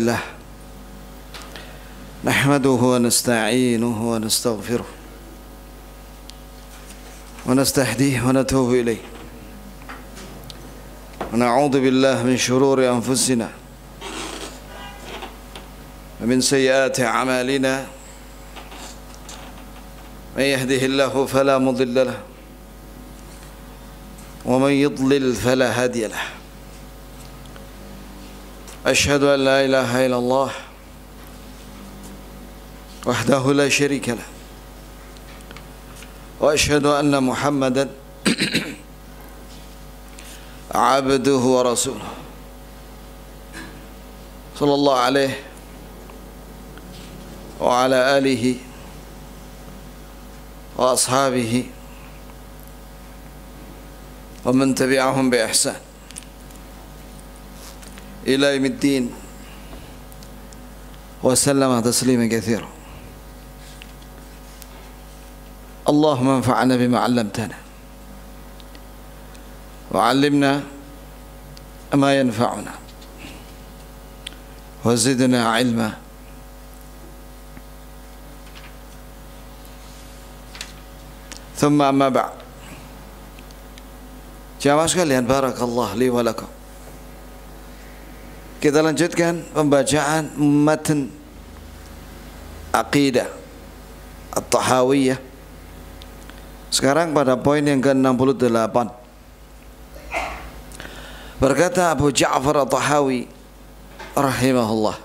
لله نحمده ونستعينه ونستغفره ونستهديه ونتوب إليه ونعوذ بالله من شرور أنفسنا ومن سيئات أعمالنا من يهده الله فلا مضل له ومن يضلل فلا هادي له أشهد أن لا إله إلا الله وحده لا شريك له وأشهد أن محمدا عبده ورسوله صلى الله عليه وعلى آله وأصحابه ومن تبعهم بإحسان إلى يوم الدين وسلم تسليما كثيرا. اللهم انفعنا بما علمتنا وعلمنا ما ينفعنا وزدنا علما. ثم أما بعد. Jamaah sekalian, barakallah li wa lakum. Kita lanjutkan pembacaan matan Aqidah At-Tahawiyah. Sekarang pada poin yang ke-68. Berkata Abu Ja'far At-Tahawi rahimahullah,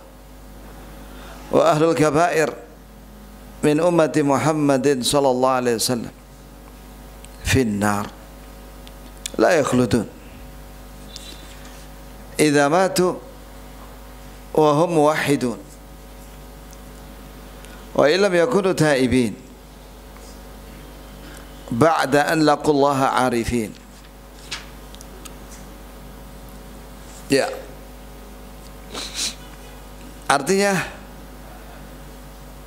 wa ahlul kabair min ummati Muhammadin sallallahu alaihi wasallam fin nar la yakhludun idza matu wa hum muwahhidun wa illam yakunu taibin ba'da an laqullaha arifin. Ya, artinya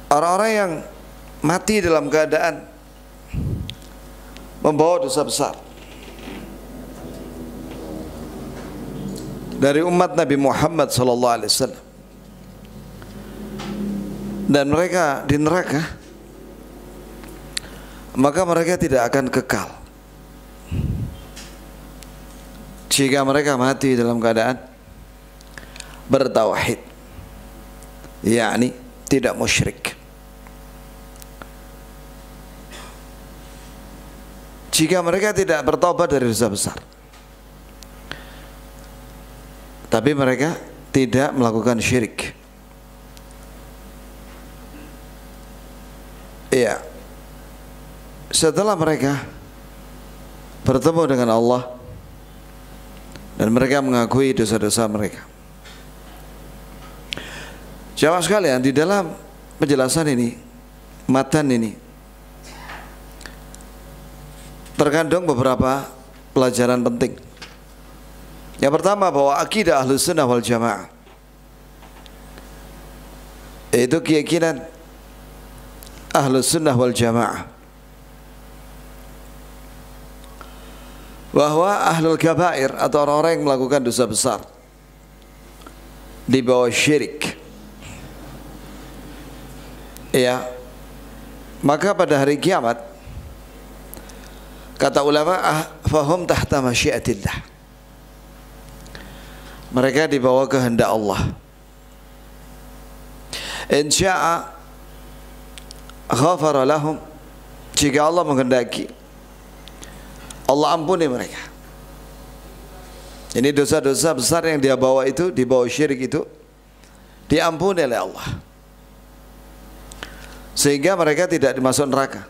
orang-orang yang mati dalam keadaan membawa dosa besar dari umat Nabi Muhammad sallallahu alaihi wasallam dan mereka di neraka, maka mereka tidak akan kekal jika mereka mati dalam keadaan bertauhid, yakni tidak musyrik. Jika mereka tidak bertobat dari dosa besar, tapi mereka tidak melakukan syirik. Iya. Setelah mereka bertemu dengan Allah dan mereka mengakui dosa-dosa mereka. Jamaah sekalian, di dalam penjelasan ini, matan ini, terkandung beberapa pelajaran penting. Yang pertama, bahwa akidah Ahlus Sunnah wal Jamaah, yaitu keyakinan Ahlus Sunnah wal Jamaah bahwa ahlul kabair atau orang-orang yang melakukan dosa besar di bawah syirik, ya, maka pada hari kiamat, kata ulama, fahum tahta masyiatillah, mereka di bawah kehendak Allah. Insya'a ghafara lahum, jika Allah menghendaki, Allah ampuni mereka. Ini dosa-dosa besar yang dia bawa itu, di bawah syirik itu, diampuni oleh Allah, sehingga mereka tidak dimasuk neraka.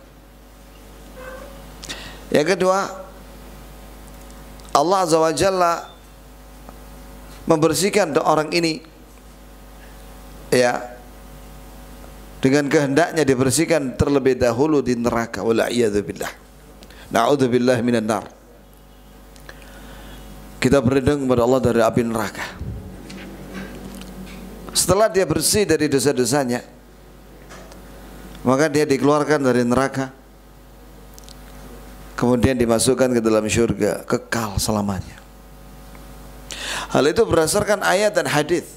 Yang kedua, Allah Azza wa Jalla membersihkan orang ini, ya, dengan kehendaknya dibersihkan terlebih dahulu di neraka. Wala'iyadzubillah, na'udzubillah minan nar. Kita berlindung kepada Allah dari api neraka. Setelah dia bersih dari dosa-dosanya, maka dia dikeluarkan dari neraka, kemudian dimasukkan ke dalam syurga kekal selamanya. Hal itu berdasarkan ayat dan hadis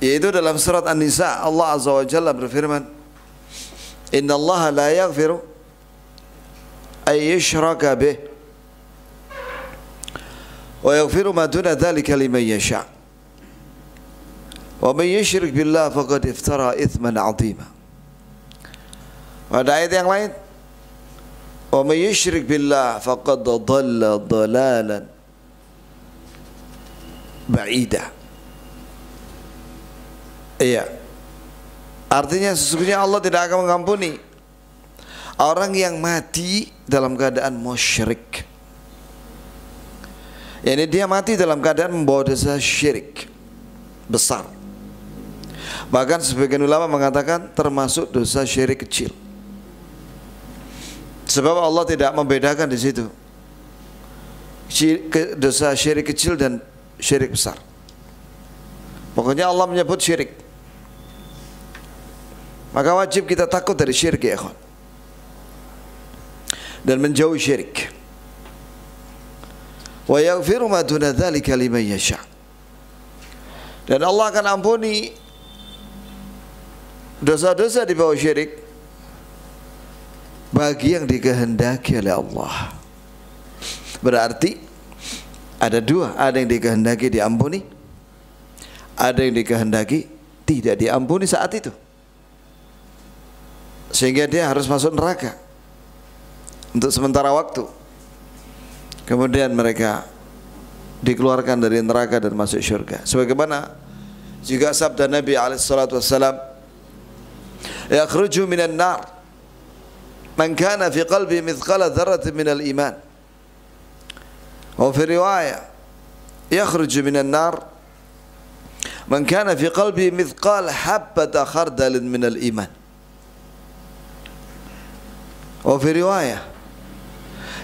Yaitu dalam surat An-Nisa Allah Azza wa Jalla berfirman, Inna Allah la yaghfiru ay yushraka bih wa yaghfiru ma duna dhalika liman yasha' wa man yushrik billah faqad iftara ithman 'azima. Pada ayat yang lain, wa man yushrik billah faqad dhalla dhalalan ba'ida. Iya. Artinya sesungguhnya Allah tidak akan mengampuni orang yang mati dalam keadaan musyrik. Yani dia mati dalam keadaan membawa dosa syirik besar. Bahkan sebagian ulama mengatakan termasuk dosa syirik kecil. Sebab Allah tidak membedakan di situ dosa syirik kecil dan syirik besar. Pokoknya Allah menyebut syirik. Maka wajib kita takut dari syirik, ya ikhwan, dan menjauhi syirik. Wa yaghfiru ma duna dzalika liman yasha'. Dan Allah akan ampuni dosa-dosa di bawah syirik bagi yang dikehendaki oleh Allah. Berarti ada dua, ada yang dikehendaki diampuni, ada yang dikehendaki tidak diampuni saat itu, sehingga dia harus masuk neraka untuk sementara waktu. Kemudian mereka dikeluarkan dari neraka dan masuk syurga. Sebagaimana juga sabda Nabi alaihissalatu wassalam, yakhruju minan nar man kana fi qalbi mithqala dzarratin minal iman. Wa fi riwayah yakhruju minan nar man kana fi qalbi mithqal habbata khardalin minal iman. وفي رواية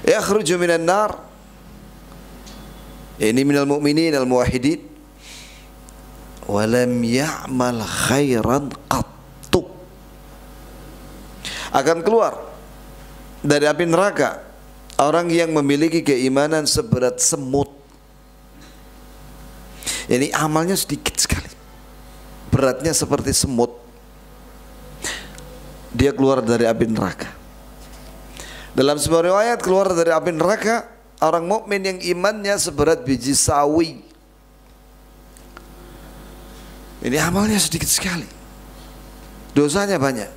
يخرج من النار يعني من المؤمنين الموحدين ولم يعمل خيرا قط. Akan keluar dari api neraka orang yang memiliki keimanan seberat semut. Ini amalnya sedikit sekali, beratnya seperti semut. Dia keluar dari api neraka. Dalam sebuah riwayat keluar dari api neraka orang mukmin yang imannya seberat biji sawi. Ini amalnya sedikit sekali, dosanya banyak.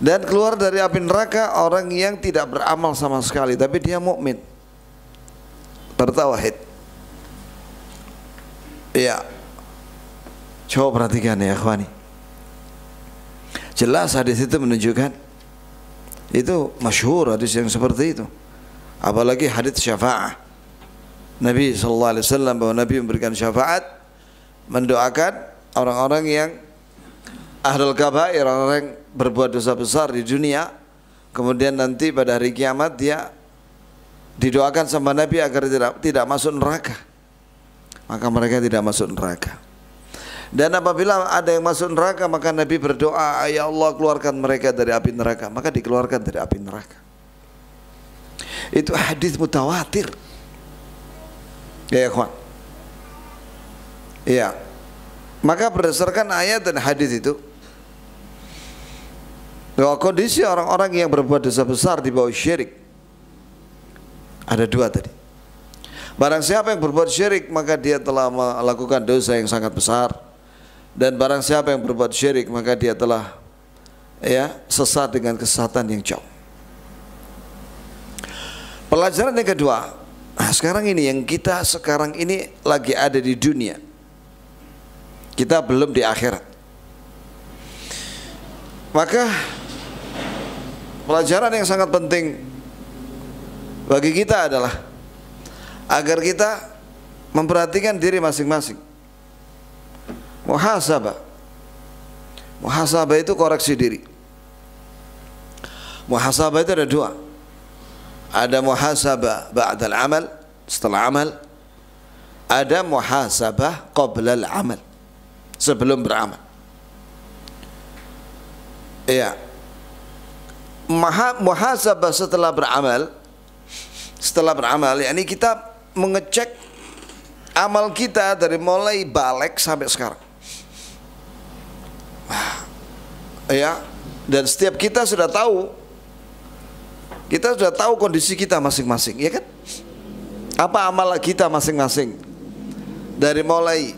Dan keluar dari api neraka orang yang tidak beramal sama sekali, tapi dia mukmin, bertauhid. Iya. Coba perhatikan ya ikhwani. Jelas hadis itu menunjukkan, itu masyhur hadis yang seperti itu. Apalagi hadis syafaat Nabi SAW, bahwa Nabi memberikan syafaat, mendoakan orang-orang yang ahlul kabair, orang-orang yang berbuat dosa besar di dunia, kemudian nanti pada hari kiamat dia didoakan sama Nabi agar tidak masuk neraka. Maka mereka tidak masuk neraka. Dan apabila ada yang masuk neraka, maka Nabi berdoa, ya Allah keluarkan mereka dari api neraka. Maka dikeluarkan dari api neraka. Itu hadis mutawatir, ya ikhwan. Iya. Maka berdasarkan ayat dan hadis itu, bahwa kondisi orang-orang yang berbuat dosa besar di bawah syirik ada dua tadi. Barang siapa yang berbuat syirik, maka dia telah melakukan dosa yang sangat besar. Dan barang siapa yang berbuat syirik, maka dia telah sesat dengan kesesatan yang jauh. Pelajaran yang kedua, sekarang ini yang kita sekarang ini lagi ada di dunia, kita belum di akhirat. Maka pelajaran yang sangat penting bagi kita adalah agar kita memperhatikan diri masing-masing. Muhasabah. Muhasabah itu koreksi diri. Muhasabah itu ada dua. Ada muhasabah ba'dal amal, setelah amal. Ada muhasabah qabla al-amal, sebelum beramal. Iya. Muhasabah setelah beramal, yakni kita mengecek amal kita dari mulai balik sampai sekarang. ya, dan setiap kita sudah tahu, kondisi kita masing-masing, ya kan? Apa amal kita masing-masing dari mulai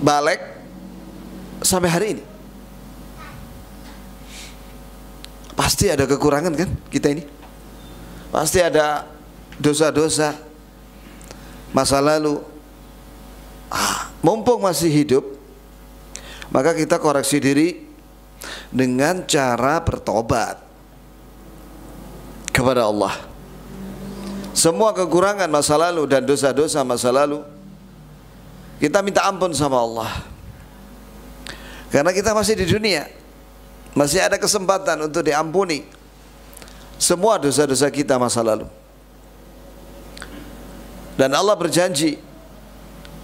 balik sampai hari ini. Pasti ada kekurangan kan kita ini, pasti ada dosa-dosa masa lalu. Mumpung masih hidup, maka kita koreksi diri dengan cara bertobat kepada Allah. Semua kekurangan masa lalu dan dosa-dosa masa lalu kita minta ampun sama Allah, karena kita masih di dunia, masih ada kesempatan untuk diampuni semua dosa-dosa kita masa lalu. Dan Allah berjanji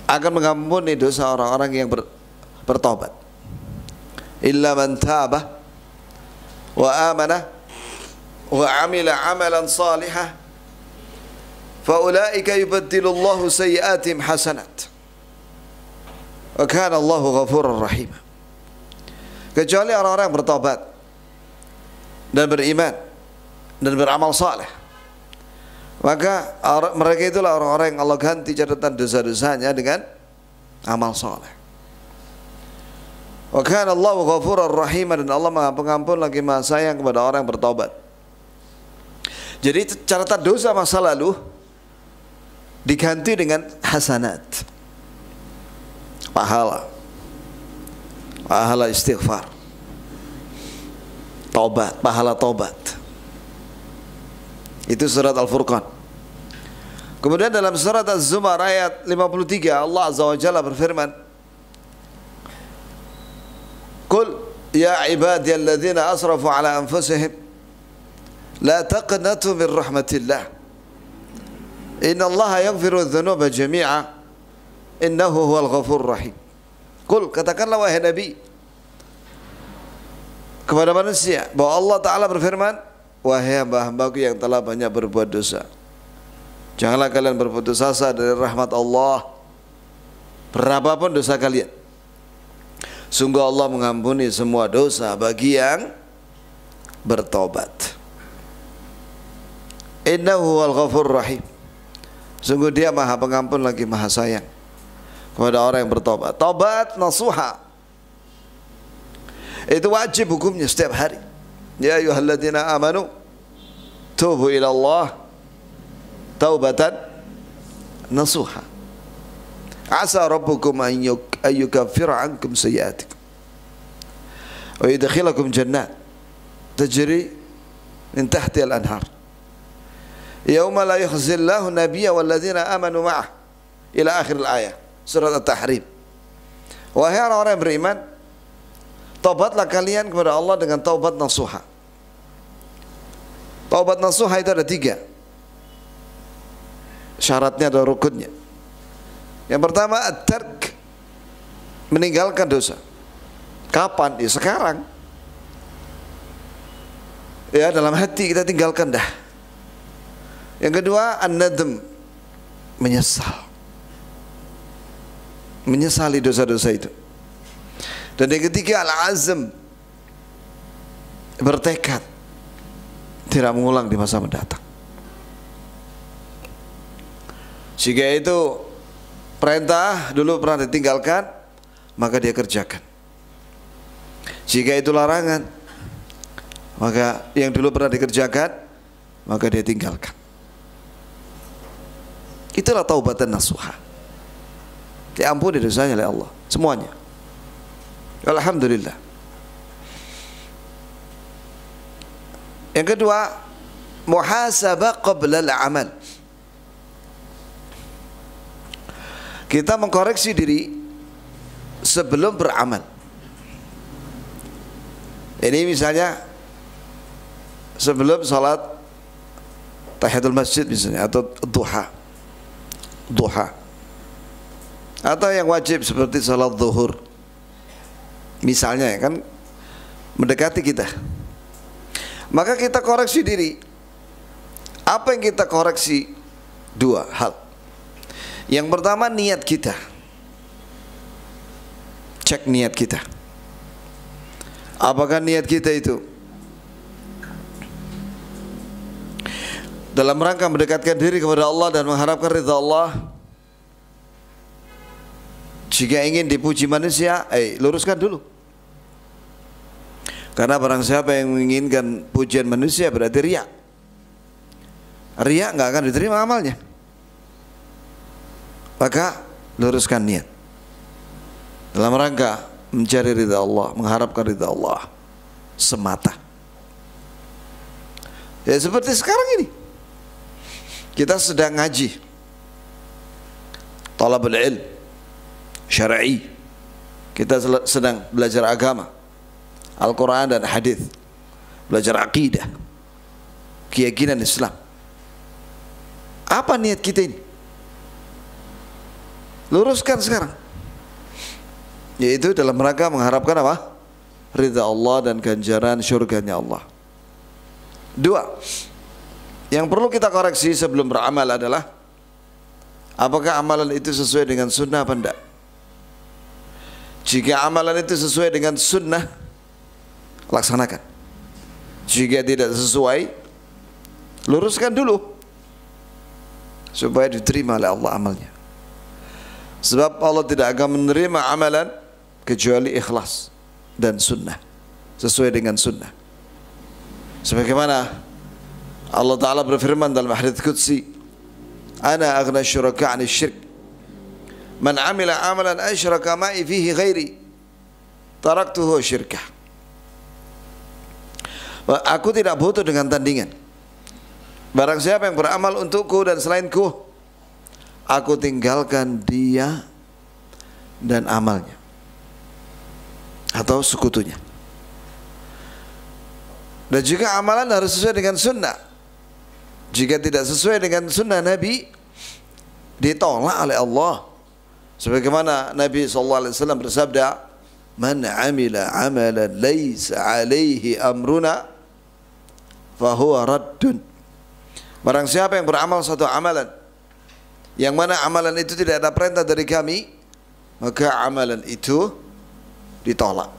akan mengampuni dosa orang-orang yang bertobat. Illa man taba wa amana wa amila amalan salihah fa ulaika yubaddilu Allahu sayyi'atihim hasanat wa kana Allahu ghafurur rahim. Kecuali orang-orang yang bertobat dan beriman dan beramal saleh, maka mereka itulah orang-orang yang Allah ganti catatan dosa-dosanya dengan amal saleh. Wa kana Allahu ghafurur rahim, dan Allah Maha Pengampun lagi Maha Sayang kepada orang yang bertobat. Jadi catatan dosa masa lalu diganti dengan hasanat, pahala istighfar, taubat, pahala taubat. Itu surat Al-Furqan. Kemudian dalam surat Az-Zumar ayat 53 Allah Azza wa Jalla berfirman, Qul ya ibadiyalladzina asrafu ala anfusihim la taqnatu min rahmatillah inna Allaha yaghfiru dzunuba jami'a innahu huwal ghafurur rahim. Qul, katakanlah wahai Nabi kepada manusia bahwa Allah Ta'ala berfirman, wahai hamba-hambaku yang telah banyak berbuat dosa, janganlah kalian berputus asa dari rahmat Allah berapapun dosa kalian. Sungguh Allah mengampuni semua dosa bagi yang bertobat. Innahu huwal ghafurur rahim. Sungguh Dia Maha Pengampun lagi Maha Sayang kepada orang yang bertobat. Tobat nasuha itu wajib hukumnya setiap hari. Ya ayyuhalladzina amanu tubu ila Allah taubatan nasuha. Asa rabbukum an yukaffira ankum sayyi'atikum wa yudkhilakum jannat tajri min tahtiha al-anhar yauma la yukhzillahu nabiyya walladzina amanu ma'ah ila akhir al-ayah, surat At-Tahrim. Wahai orang-orang yang beriman, taubatlah kalian kepada Allah dengan taubat nasuha. Taubat nasuha itu ada 3 syaratnya, ada rukunnya. Yang pertama at-tark, meninggalkan dosa. Kapan? Ya sekarang. Ya, dalam hati kita tinggalkan dah. Yang kedua an-nadm, menyesal, menyesali dosa-dosa itu. Dan yang ketiga al-azm, bertekad tidak mengulang di masa mendatang. Jika itu perintah dulu pernah ditinggalkan, maka dia kerjakan. Jika itu larangan, maka yang dulu pernah dikerjakan, maka dia tinggalkan. Itulah taubatan nasuha. Diampuni dosanya oleh Allah semuanya. Alhamdulillah. Yang kedua, muhasabah qabla al-amal. Kita mengkoreksi diri sebelum beramal. Ini misalnya sebelum salat tahiyatul masjid misalnya, atau duha, atau yang wajib seperti salat zuhur misalnya, ya kan, mendekati kita, maka kita koreksi diri. Apa yang kita koreksi? 2 hal. Yang pertama, niat kita. Cek niat kita. Apakah niat kita itu dalam rangka mendekatkan diri kepada Allah dan mengharapkan ridha Allah? Jika ingin dipuji manusia, luruskan dulu. Karena barang siapa yang menginginkan pujian manusia berarti riya. Riya nggak akan diterima amalnya. Maka luruskan niat dalam rangka mencari ridha Allah, mengharapkan ridha Allah semata. Ya seperti sekarang ini, kita sedang ngaji talabul ilm syar'i, kita sedang belajar agama, Al-Quran dan hadis, belajar akidah, keyakinan Islam. Apa niat kita ini? Luruskan sekarang, yaitu dalam rangka mengharapkan apa? Ridha Allah dan ganjaran syurganya Allah. Dua, yang perlu kita koreksi sebelum beramal adalah apakah amalan itu sesuai dengan sunnah apa tidak. Jika amalan itu sesuai dengan sunnah, laksanakan. Jika tidak sesuai, luruskan dulu supaya diterima oleh Allah amalnya. Sebab Allah tidak akan menerima amalan kecuali ikhlas dan sunnah, sesuai dengan sunnah. Sebagaimana Allah Ta'ala berfirman dalam hadits qudsi, Ana aghna syuraka 'ani syirk, man 'amila 'amalan asyraka ma'i fihi ghairi, taraktuhu syirkah. Aku tidak butuh dengan tandingan. Barang siapa yang beramal untukku dan selainku, aku tinggalkan dia dan amalnya atau sekutunya. Dan juga amalan harus sesuai dengan sunnah. Jika tidak sesuai dengan sunnah Nabi, ditolak oleh Allah. Sebagaimana Nabi SAW bersabda, Man amila amalan laysa alaihi amruna fahuwa raddun. Barang siapa yang beramal suatu amalan yang mana amalan itu tidak ada perintah dari kami, maka amalan itu ditolak.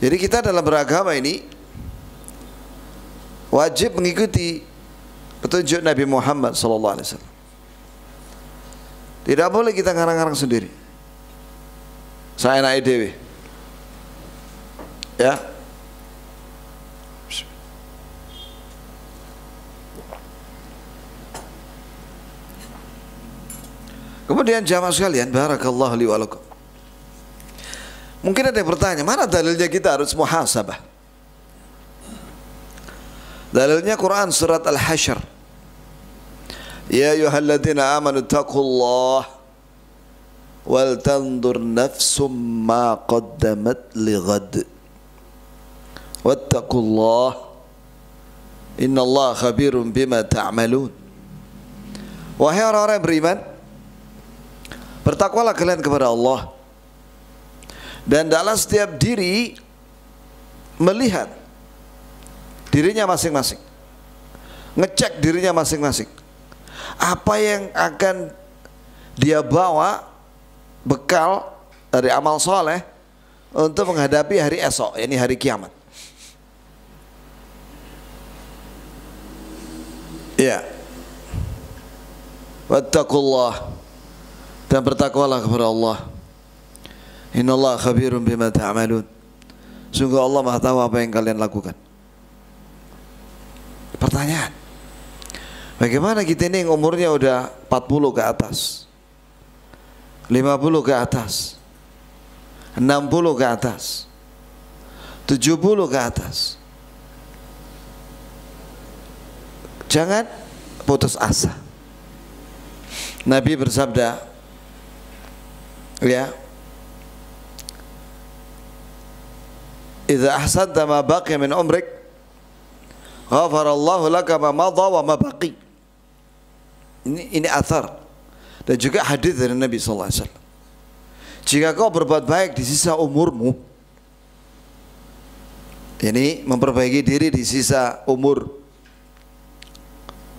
Jadi kita dalam beragama ini wajib mengikuti petunjuk Nabi Muhammad SAW. Tidak boleh kita ngarang-ngarang sendiri. Saya naik dewi, ya. Kemudian jamaah sekalian, barakallahu li wa lakum. Mungkin ada yang bertanya, mana dalilnya kita harus muhasabah? Dalilnya Quran surat Al-Hasyr. Ya ayyuhalladzina amanu taqullaha wal tanzur nafsum ma qaddamat lighad. Wattaqullaha innallaha khabirum bima ta'malun. Wahai orang-orang yang beriman, bertakwalah kalian kepada Allah, dan dalam setiap diri melihat dirinya masing-masing, ngecek dirinya masing-masing, apa yang akan dia bawa bekal dari amal soleh untuk menghadapi hari esok, yakni hari kiamat. Ya, wattaqullah, dan bertakwalah kepada Allah. Innallaha khabirun bima ta'malun. Sungguh Allah Maha tahu apa yang kalian lakukan. Pertanyaan, bagaimana kita ini yang umurnya udah 40 ke atas, 50 ke atas, 60 ke atas, 70 ke atas? Jangan putus asa. Nabi bersabda, ya, idza ahsanta ma baqiya min umrik ghafarallahu laka ma madha wa ma baqi. Ini athar dan juga hadis dari Nabi sallallahu alaihi wasallam. Jika kau berbuat baik di sisa umurmu, ini memperbaiki diri di sisa umur,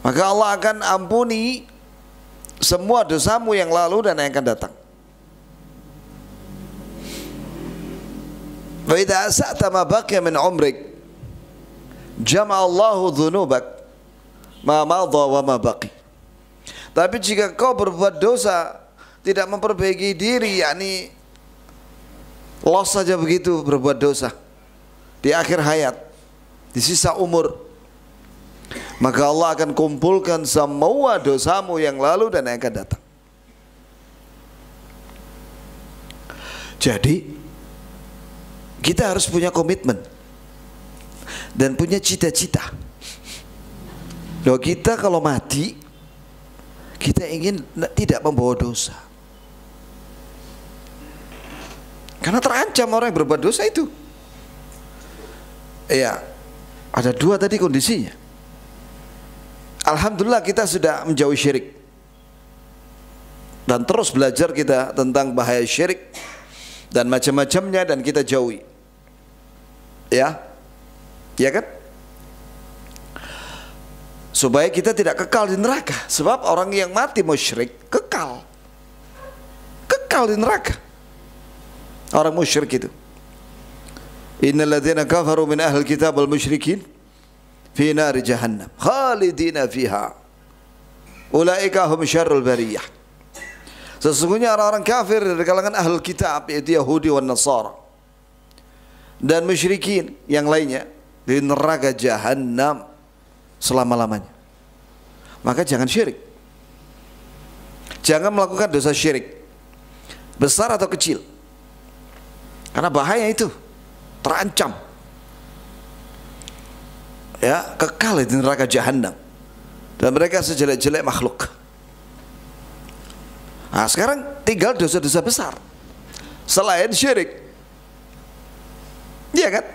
maka Allah akan ampuni semua dosamu yang lalu dan yang akan datang. Wa idza asa'ta ma baqiya min umrik jama'allahu dhunubak ma madha wa ma baqi. Tapi jika kau berbuat dosa, tidak memperbaiki diri, yakni loss saja begitu berbuat dosa di akhir hayat, di sisa umur, maka Allah akan kumpulkan semua dosamu yang lalu dan yang akan datang. Jadi kita harus punya komitmen dan punya cita-cita. Loh, kita kalau mati, kita ingin tidak membawa dosa. Karena terancam orang yang berbuat dosa itu. Iya, ada dua tadi kondisinya. Alhamdulillah kita sudah menjauhi syirik. Dan terus belajar kita tentang bahaya syirik dan macam-macamnya, dan kita jauhi. Ya, ya kan? Supaya kita tidak kekal di neraka. Sebab orang yang mati musyrik kekal di neraka. Orang musyrik itu. Innal ladzina kafaru min ahlil kitab wal musyrikin fi nari jahannam khalidina fiha ulaika hum syarrul bariyah. Sesungguhnya orang-orang kafir dari kalangan ahlul kitab, yaitu Yahudi dan Nasara dan musyrikin yang lainnya, di neraka jahannam selama-lamanya. Maka jangan syirik. Jangan melakukan dosa syirik, besar atau kecil. Karena bahaya itu, terancam. Ya, kekal di neraka jahannam. Dan mereka sejelek-jelek makhluk. Nah, sekarang tinggal dosa-dosa besar selain syirik. Iya kan?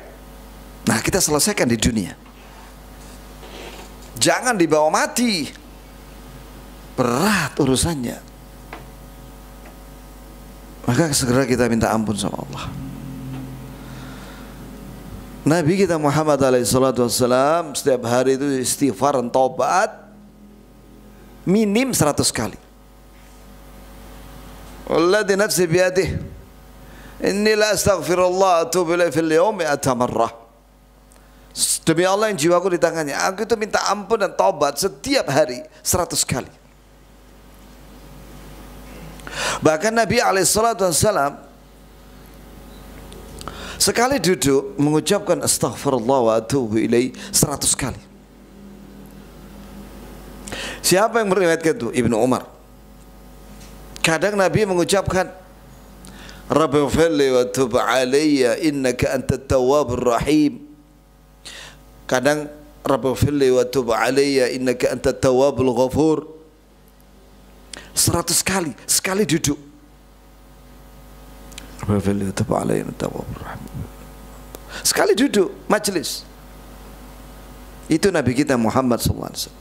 Nah, kita selesaikan di dunia. Jangan dibawa mati. Berat urusannya. Maka segera kita minta ampun sama Allah. Nabi kita Muhammad SAW setiap hari itu istighfar dan taubat minim 100 kali. Walladhi nafsi biyadih inni la astaghfirullah atubu ilaihi fil yawmi 100 marrah. Demi Allah yang jiwaku di tangannya, aku itu minta ampun dan taubat setiap hari 100 kali. Bahkan Nabi SAW sekali duduk mengucapkan astaghfirullah wa atubu ilaihi 100 kali. Siapa yang meriwayatkan itu? Ibnu Umar. Kadang Nabi mengucapkan Rabbighfirli wa tub alayya innaka antat tawwabur rahim. Kadang Rabbighfirli wa tub alayya innaka antat tawwabul ghafur. 100 kali sekali duduk. Rabbighfirli wa tub alayya innaka tawwabur rahim. Sekali duduk majelis. Itu Nabi kita Muhammad SAW.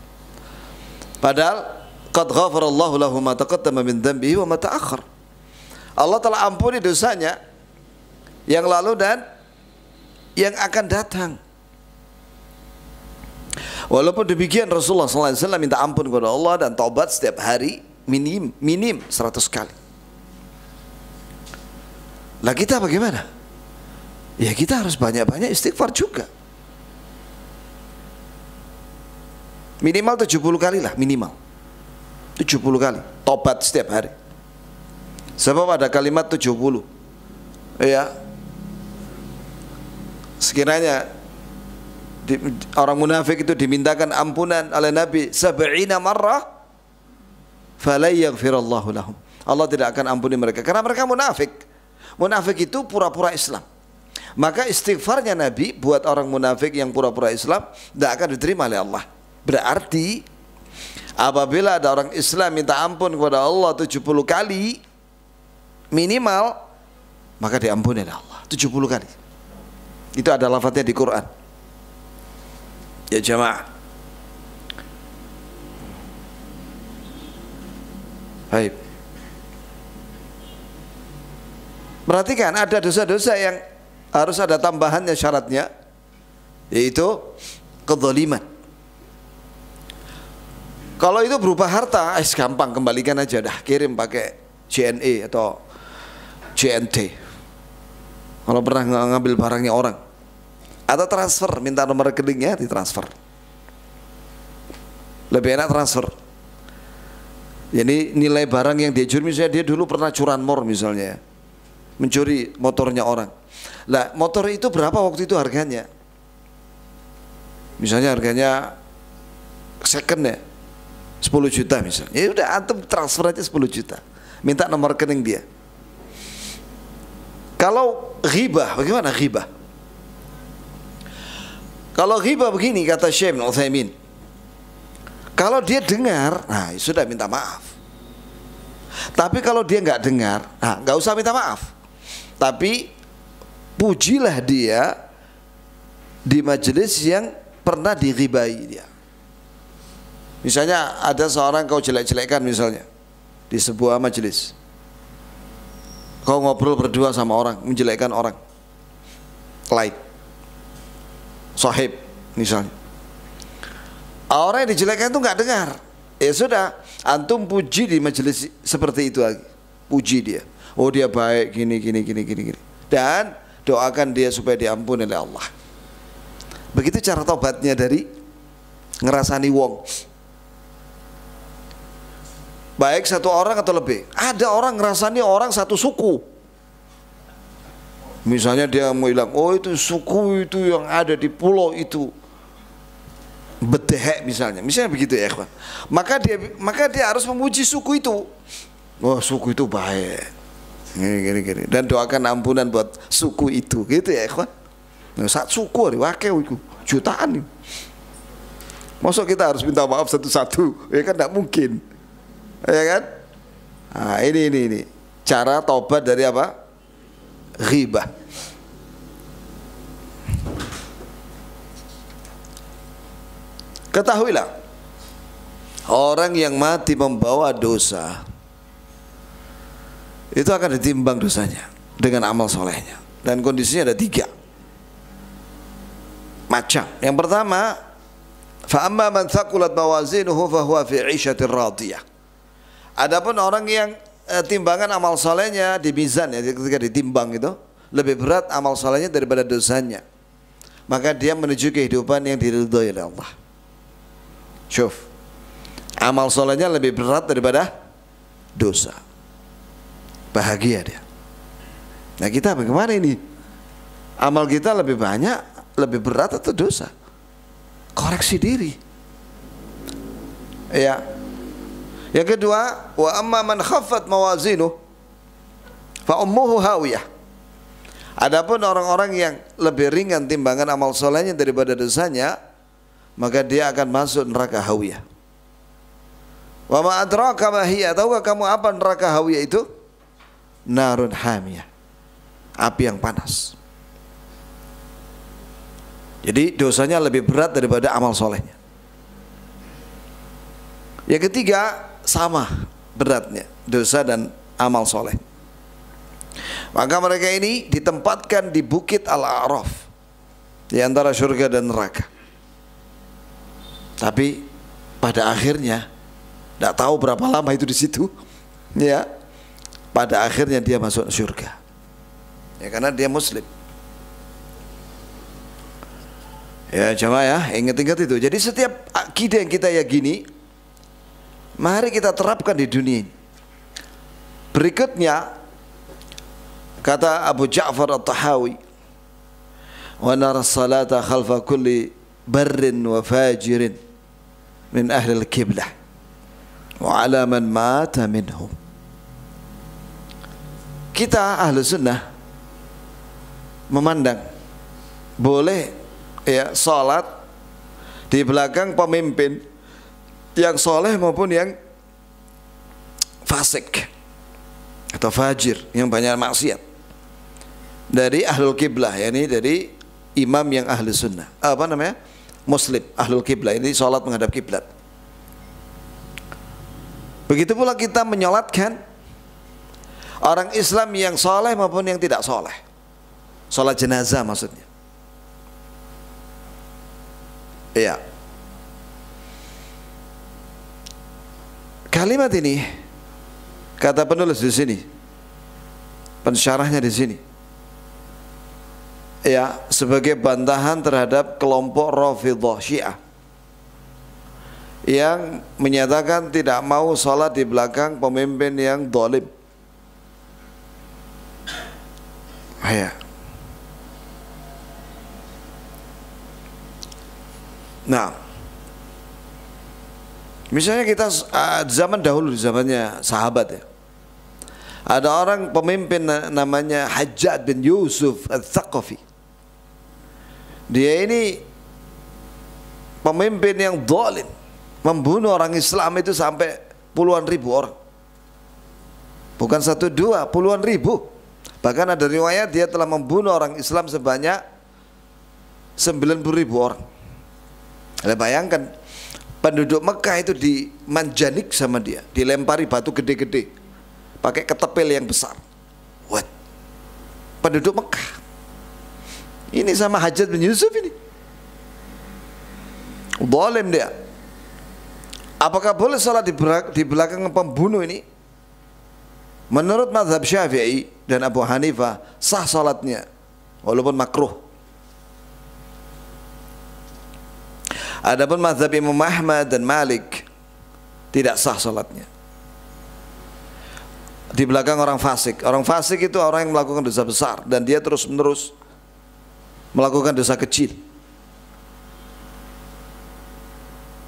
Padahal qad ghafarallahu lahu ma taqaddama min dhanbihi wa ma ta'akhkhar. Allah telah ampuni dosanya yang lalu dan yang akan datang. Walaupun demikian Rasulullah SAW minta ampun kepada Allah dan taubat setiap hari minim 100 kali. Lah kita bagaimana? Ya kita harus banyak-banyak istighfar juga. Minimal 70 kali lah, minimal 70 kali tobat setiap hari. Sebab ada kalimat 70. Ya. Sekiranya orang munafik itu dimintakan ampunan oleh Nabi 70 marrah fala yaghfirallahu lahum. Allah tidak akan ampuni mereka karena mereka munafik. Munafik itu pura-pura Islam. Maka istighfarnya Nabi buat orang munafik yang pura-pura Islam tidak akan diterima oleh Allah. Berarti apabila ada orang Islam minta ampun kepada Allah 70 kali minimal, maka diampuni oleh Allah 70 kali. Itu ada lafadznya di Quran. Ya jamaah. Baik. Perhatikan ada dosa-dosa yang harus ada tambahannya syaratnya, yaitu kezaliman. Kalau itu berupa harta, gampang, kembalikan aja dah, kirim pakai JNE atau JNT. Kalau pernah ngambil barangnya orang, atau transfer, minta nomor rekeningnya ditransfer. Lebih enak transfer. Jadi nilai barang yang dia curi, misalnya dia dulu pernah curanmor misalnya, mencuri motornya orang. Lah motor itu berapa waktu itu harganya? Misalnya harganya second ya 10 juta misalnya. Ya udah antum transfer aja 10 juta. Minta nomor rekening dia. Kalau ghibah, bagaimana ghibah? Kalau ghibah begini kata Syekh Ibnu Utsaimin, kalau dia dengar, nah sudah minta maaf. Tapi kalau dia nggak dengar, nah nggak usah minta maaf. Tapi pujilah dia di majelis yang pernah dighibai dia. Misalnya ada seorang kau jelek-jelekkan misalnya di sebuah majelis. Kau ngobrol berdua sama orang, menjelekkan orang lain, sahib misalnya. Orang yang dijelekkan itu nggak dengar. Ya sudah, antum puji di majelis seperti itu lagi. Puji dia. Oh dia baik, gini. Dan doakan dia supaya diampuni oleh Allah. Begitu cara tobatnya dari ngerasani wong. Baik satu orang atau lebih. Ada orang ngerasani orang satu suku. Misalnya dia mau bilang, oh itu suku itu yang ada di pulau itu bedehek misalnya begitu ya ikhwan. Maka dia harus memuji suku itu. Oh suku itu baik. Gini. Dan doakan ampunan buat suku itu, gitu ya ikhwan. Nah, saat suku wakil itu jutaan. Masa kita harus minta maaf satu-satu? Ya kan tidak mungkin. Ya kan? Nah, ini cara taubat dari apa? Ghibah. Ketahuilah, orang yang mati membawa dosa itu akan ditimbang dosanya dengan amal solehnya. Dan kondisinya ada 3 macam. Yang pertama, fa amma man thaqulat mawazinuhu fa huwa fi 'ishatir radiyah. Adapun orang yang timbangan amal solehnya di mizan, ya, ketika ditimbang itu lebih berat amal solehnya daripada dosanya, maka dia menuju kehidupan yang diridhoi oleh Allah. Syuf, amal solehnya lebih berat daripada dosa. Bahagia dia. Nah kita bagaimana ini? Amal kita lebih banyak, lebih berat atau dosa? Koreksi diri. Ya. Yang kedua, wa amma man khaffat mawazinuh fa ummuhu hawiyah. Adapun orang-orang yang lebih ringan timbangan amal solehnya daripada dosanya, maka dia akan masuk neraka hawiyah. Wa ma adraka ma hiya, tahukah kamu apa neraka hawiyah itu? Narun hamiyah, api yang panas. Jadi dosanya lebih berat daripada amal solehnya. Yang ketiga, sama beratnya dosa dan amal soleh. Maka mereka ini ditempatkan di bukit Al-A'raf, di antara surga dan neraka. Tapi pada akhirnya, tidak tahu berapa lama itu di situ, ya. Pada akhirnya dia masuk surga, ya karena dia Muslim. Ya jamaah ya, ingat-ingat itu. Jadi setiap akidah yang kita yakini, mari kita terapkan di dunia ini. Berikutnya kata Abu Ja'far At-Tahawi, wa nara salata khalfa kulli barrin wa fajirin min ahli al-qiblah wa ala man mata minhum. Kita ahli sunnah memandang boleh ya salat di belakang pemimpin yang soleh maupun yang fasik atau fajir, yang banyak maksiat, dari ahlul kiblah, yakni dari imam yang ahli sunnah, muslim ahlul kiblah, ini sholat menghadap kiblat. Begitu pula kita menyolatkan orang Islam yang soleh maupun yang tidak soleh, sholat jenazah maksudnya. Iya. Kalimat ini kata penulis di sini, pensyarahnya di sini, ya sebagai bantahan terhadap kelompok Rafidhah Syiah yang menyatakan tidak mau salat di belakang pemimpin yang zalim. Ya. Nah, misalnya kita zaman dahulu, di zamannya sahabat ya, ada orang pemimpin namanya Hajjaj bin Yusuf Al-Thaqafi. Dia ini pemimpin yang zalim, membunuh orang Islam itu sampai puluhan ribu orang. Bukan satu dua, puluhan ribu. Bahkan ada riwayat dia telah membunuh orang Islam sebanyak 90.000 orang. Anda bayangkan, penduduk Mekah itu dimanjanik sama dia, dilempari batu gede-gede, pakai ketepil yang besar. What? Penduduk Mekah. Ini sama Hajjaj bin Yusuf ini. Zalim dia. Apakah boleh salat di belakang pembunuh ini? Menurut mazhab Syafi'i dan Abu Hanifah sah salatnya, walaupun makruh. Adapun mazhab Imam Ahmad dan Malik tidak sah salatnya. Di belakang orang fasik. Orang fasik itu orang yang melakukan dosa besar dan dia terus-menerus melakukan dosa kecil.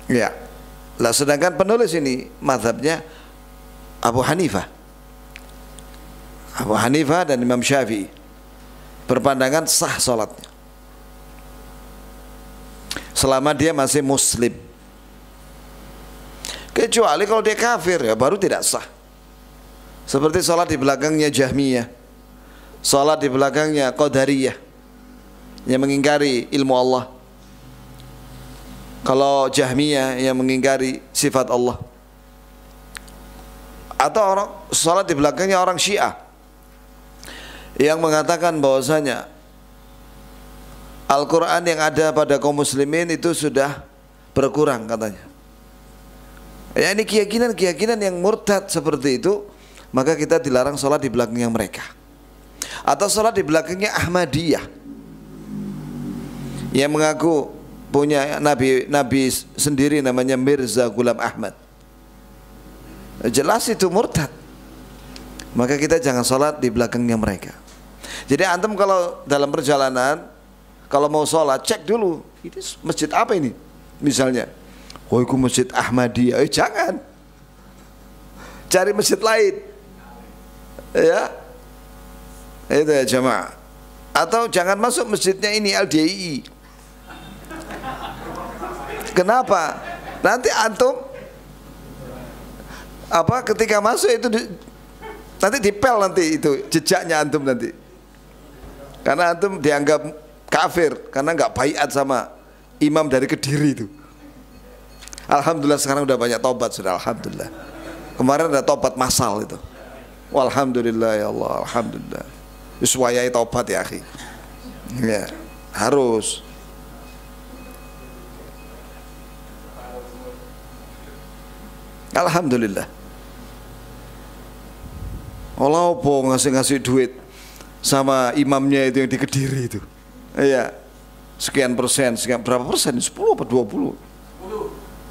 Ya. Lah sedangkan penulis ini mazhabnya Abu Hanifah. Abu Hanifah dan Imam Syafi'i berpandangan sah salatnya selama dia masih muslim. Kecuali kalau dia kafir, ya baru tidak sah. Seperti salat di belakangnya Jahmiyah, salat di belakangnya Qadariyah yang mengingkari ilmu Allah. Kalau Jahmiyah yang mengingkari sifat Allah, atau orang salat di belakangnya orang Syiah yang mengatakan bahwasanya Al-Quran yang ada pada kaum muslimin itu sudah berkurang katanya. Ya, ini keyakinan-keyakinan yang murtad seperti itu, maka kita dilarang sholat di belakangnya mereka. Atau sholat di belakangnya Ahmadiyah yang mengaku punya nabi sendiri namanya Mirza Ghulam Ahmad. Jelas itu murtad. Maka kita jangan sholat di belakangnya mereka. Jadi antum kalau dalam perjalanan, kalau mau sholat, cek dulu, ini masjid apa ini? Misalnya, oh itu masjid Ahmadiyah, jangan. Cari masjid lain. Ya, itu ya jamaah. Atau jangan masuk masjidnya ini LDII. Kenapa? Nanti antum ketika masuk itu nanti dipel nanti itu jejaknya antum nanti. Karena antum dianggap kafir karena nggak baiat sama imam dari Kediri itu. Alhamdulillah sekarang udah banyak tobat sudah, alhamdulillah. Kemarin ada tobat massal itu. Walhamdulillah ya Allah, alhamdulillah. Iswayai tobat ya akhi. Ya, harus. Alhamdulillah. Allah po ngasih duit sama imamnya itu yang di Kediri itu. Iya, sekian persen, sekian berapa persen? 10 apa 20?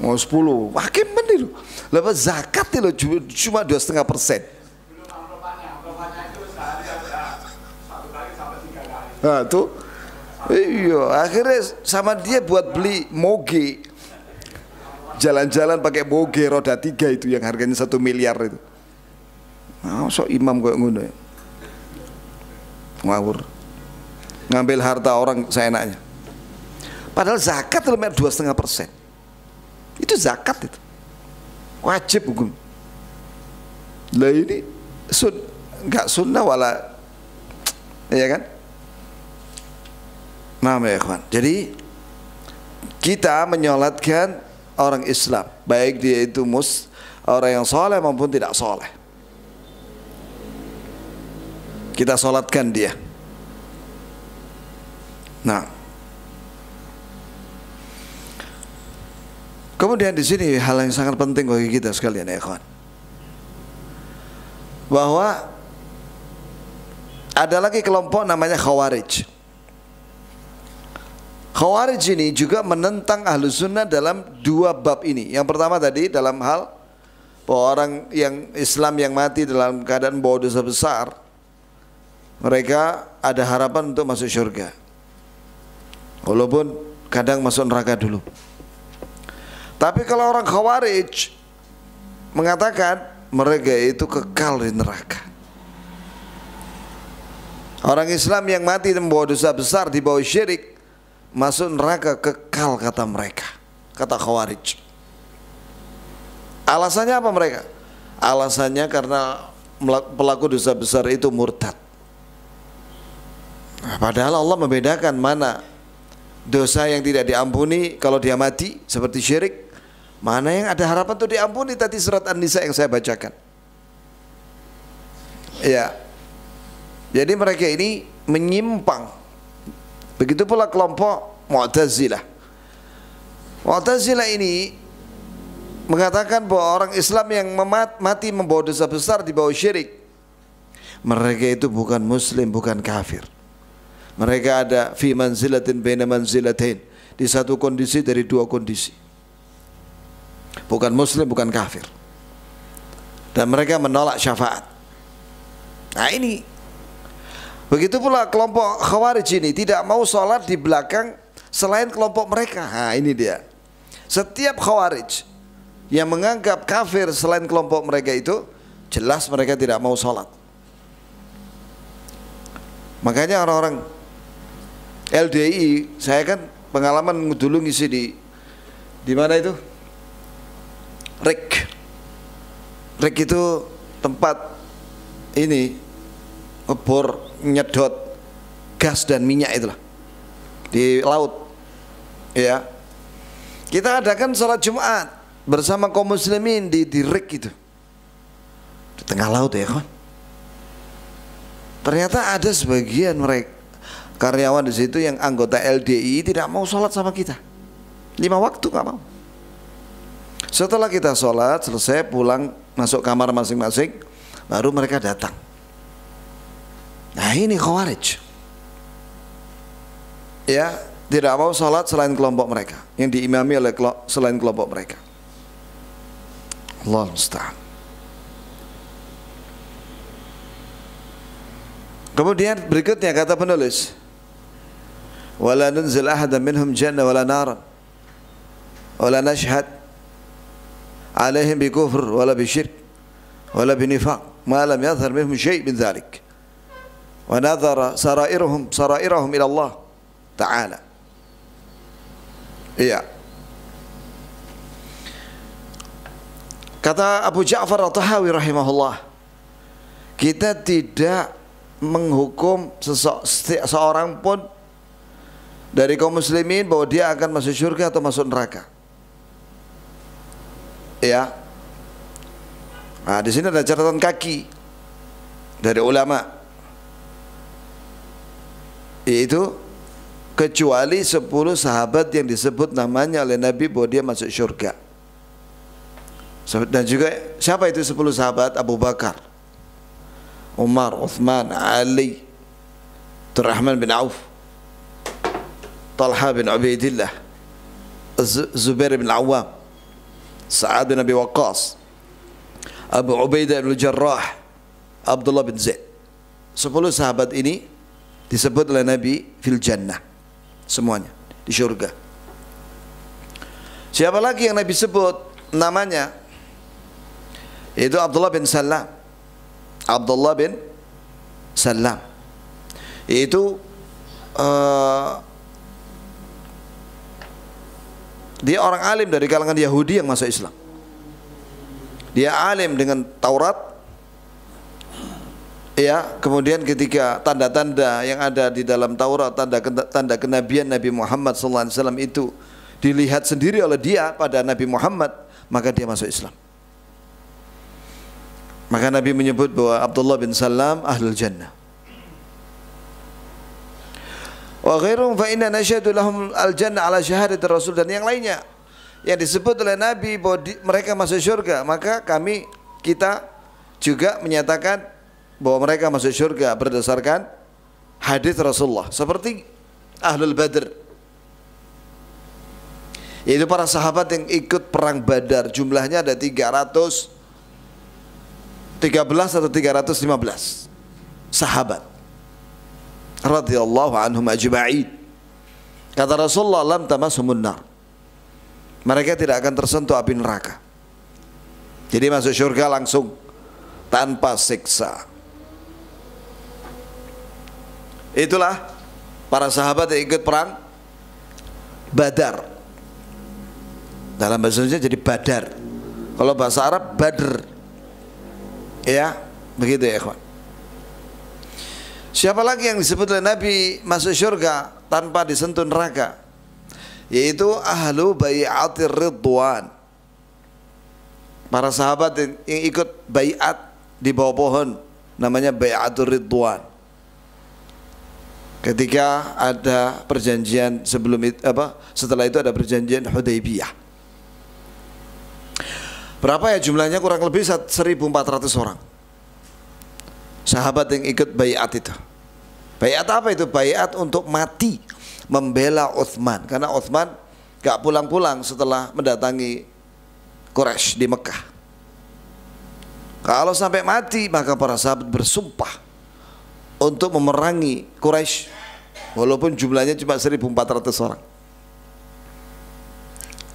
10. Oh 10, makin benih loh. Lepas zakat loh cuma 2,5%. Nah tuh, iya akhirnya sama dia buat beli moge, jalan-jalan pakai moge roda 3 itu yang harganya 1 miliar itu. Nah, so imam kayak ngono ya, ngawur. Ngambil harta orang seenaknya. Padahal zakat itu 2,5%. Itu zakat itu. Wajib hukum. Lah ini enggak sunnah wala, ya kan? Nah, ya kawan. Jadi kita menyolatkan orang Islam, baik dia itu orang yang soleh maupun tidak soleh. Kita solatkan dia. Nah, kemudian di sini hal yang sangat penting bagi kita sekalian ya kawan, bahwa ada lagi kelompok namanya Khawarij. Khawarij ini juga menentang Ahlus Sunnah dalam dua bab ini. Yang pertama tadi dalam hal bahwa orang yang Islam yang mati dalam keadaan bawa dosa besar, mereka ada harapan untuk masuk surga, walaupun kadang masuk neraka dulu. Tapi kalau orang Khawarij mengatakan mereka itu kekal di neraka. Orang Islam yang mati dan membawa dosa besar di bawah syirik masuk neraka kekal, kata mereka, kata Khawarij. Alasannya apa mereka? Alasannya karena pelaku dosa besar itu murtad. Nah, padahal Allah membedakan mana dosa yang tidak diampuni kalau dia mati seperti syirik, mana yang ada harapan untuk diampuni. Tadi surat An-Nisa yang saya bacakan. Ya. Jadi mereka ini menyimpang. Begitu pula kelompok Mu'tazilah. Mu'tazilah ini mengatakan bahwa orang Islam yang mati membawa dosa besar di bawah syirik, mereka itu bukan muslim, bukan kafir. Mereka ada fi manzilatin baina manzilatain, di satu kondisi dari dua kondisi. Bukan muslim, bukan kafir. Dan mereka menolak syafaat. Nah ini. Begitu pula kelompok Khawarij ini tidak mau sholat di belakang selain kelompok mereka. Nah ini dia. Setiap Khawarij yang menganggap kafir selain kelompok mereka itu, jelas mereka tidak mau sholat. Makanya orang-orang LDI, saya kan pengalaman dulu ngisi di mana itu? RIK itu tempat ini ngebor, nyedot gas dan minyak itulah di laut, ya. Kita adakan sholat Jumat bersama kaum muslimin di RIK itu di tengah laut, ya kan. Ternyata ada sebagian mereka karyawan di situ yang anggota LDI tidak mau sholat sama kita 5 waktu, nggak mau. Setelah kita sholat selesai, pulang masuk kamar masing-masing, baru mereka datang. Nah ini Khawarij, ya, tidak mau sholat selain kelompok mereka, yang diimami oleh selain kelompok mereka. Allah musta'an. Kemudian berikutnya kata penulis, wala nunzil ahadan minhum jannah wala naran wala nashhad alaihim bi kufr wala bi syirk wala bi nifaq ma lam yadhhar minhum syai' min dhalik wa nadhara sarairahum ila Allah ta'ala. Iya. Kata Abu Ja'far At-Tahawi rahimahullah, kita tidak menghukum seorang pun dari kaum muslimin bahwa dia akan masuk surga atau masuk neraka. Ya. Nah, di sini ada catatan kaki dari ulama, yaitu kecuali 10 sahabat yang disebut namanya oleh Nabi bahwa dia masuk surga. Dan juga siapa itu 10 sahabat? Abu Bakar, Umar, Uthman, Ali, Abdurrahman bin Auf, Talha bin Ubaidillah, Zubair bin Awam, Sa'ad bin Abi Waqqas, Abu Ubaidah bin Jarrah, Abdullah bin Zaid. 10 sahabat ini disebut oleh Nabi fil jannah, semuanya di surga. Siapa lagi yang Nabi sebut namanya? Itu Abdullah bin Salam. Abdullah bin Salam itu dia orang alim dari kalangan Yahudi yang masuk Islam. Dia alim dengan Taurat, ya. Kemudian ketika tanda-tanda yang ada di dalam Taurat, tanda kenabian Nabi Muhammad SAW itu dilihat sendiri oleh dia pada Nabi Muhammad, maka dia masuk Islam. Maka Nabi menyebut bahwa Abdullah bin Salam ahlul jannah. Wa ghairuhum fa inna nasyhadu lahum al-jannah ala syahadati Rasul, dan yang lainnya yang disebut oleh Nabi bahwa mereka masuk surga, maka kita juga menyatakan bahwa mereka masuk surga berdasarkan hadis Rasulullah, seperti Ahlul Badr, Yaitu para sahabat yang ikut perang Badar, jumlahnya ada 313 atau 315 sahabat radhiyallahu anhum ajma'in. Kata Rasulullah, lam tamassumun nar, mereka tidak akan tersentuh api neraka. Jadi masuk surga langsung tanpa siksa. Itulah para sahabat yang ikut perang Badar. Dalam bahasa Indonesia jadi Badar. Kalau bahasa Arab Badr. Ya, begitu ya ikhwan. Siapa lagi yang disebut oleh Nabi masuk surga tanpa disentuh neraka? Yaitu ahlu bai'atir ridwan. Para sahabat yang ikut bai'at di bawah pohon, namanya bai'atur ridwan. Ketika ada perjanjian setelah itu ada perjanjian Hudaybiyah. Berapa ya jumlahnya? Kurang lebih 1.400 orang sahabat yang ikut bai'at itu. Bai'at apa itu? Bai'at untuk mati membela Utsman, karena Utsman gak pulang-pulang setelah mendatangi Quraisy di Mekah. Kalau sampai mati, maka para sahabat bersumpah untuk memerangi Quraisy walaupun jumlahnya cuma 1.400 orang.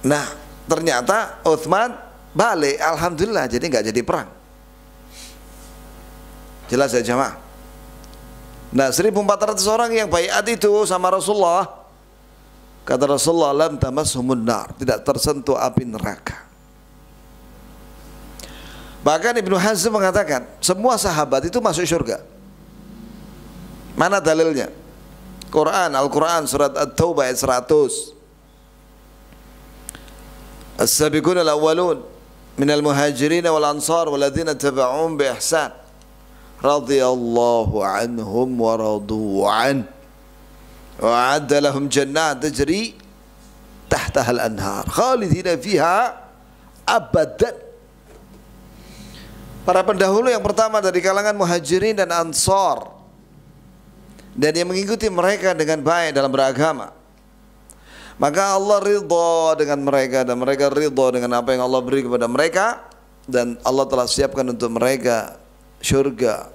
Nah, ternyata Utsman balik, alhamdulillah, jadi nggak jadi perang. Jelas ya jamaah? Nah, 1.400 orang yang baiat itu sama Rasulullah, kata Rasulullah, lam tamassumun nar, tidak tersentuh api neraka. Bahkan Ibnu Hazm mengatakan semua sahabat itu masuk surga. Mana dalilnya? Quran, Al-Quran surat At-Taubah ayat 100. As-sabiqun al-awwalun minal muhajirin wal ansar walladzina tabauhum bi ihsan radhiyallahu anhum wa radu an wa a'adda lahum jannat tajri tahtaha al-anhar khalidina fiha abadan. Para pendahulu yang pertama dari kalangan muhajirin dan ansar dan yang mengikuti mereka dengan baik dalam beragama, maka Allah ridha dengan mereka dan mereka ridha dengan apa yang Allah beri kepada mereka, dan Allah telah siapkan untuk mereka surga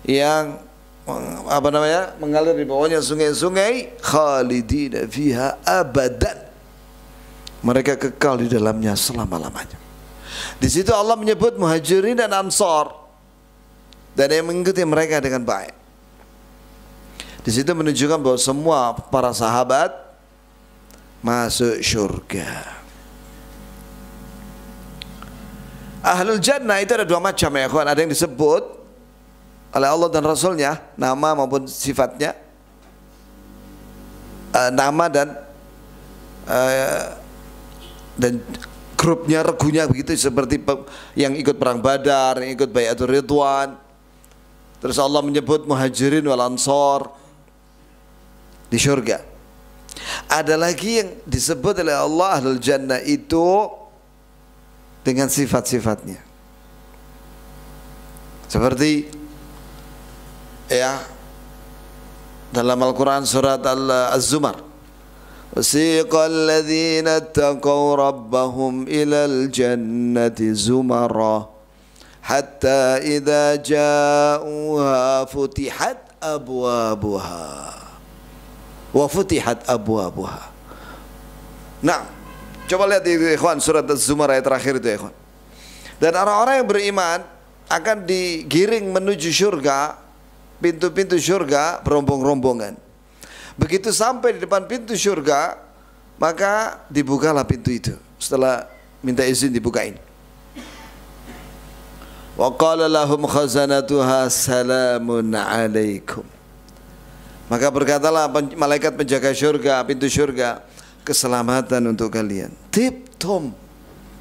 yang mengalir di bawahnya sungai-sungai, khalidina fiha abadan, mereka kekal di dalamnya selama-lamanya. Di situ Allah menyebut muhajirin dan ansar dan yang mengikuti mereka dengan baik. Di situ menunjukkan bahwa semua para sahabat masuk surga. Ahlul jannah itu ada dua macam ya kawan. Ada yang disebut oleh Allah dan Rasulnya, nama maupun sifatnya, nama dan grupnya, regunya begitu, seperti yang ikut perang Badar, yang ikut bai'atur ridwan. Terus Allah menyebut muhajirin wal ansar di surga. Ada lagi yang disebut oleh Allah ahlul jannah itu dengan sifat-sifatnya, seperti ya dalam Al-Quran surat Az-Zumar, wasiqal ladzina taqaw rabbahum ilal jannati zumara hatta idza ja'uha futihat abwabuha wa futihat abwabuha. Nah, coba lihat di ikhwan surat Az-Zumar ayat terakhir itu ya ikhwan. Dan orang-orang yang beriman akan digiring menuju surga, pintu-pintu surga berombong-rombongan. Begitu sampai di depan pintu surga, maka dibukalah pintu itu setelah minta izin dibukain. Wa qala lahum khazanatuha salamun alaikum. Maka berkatalah malaikat penjaga surga, pintu surga, keselamatan untuk kalian. Tip-tom,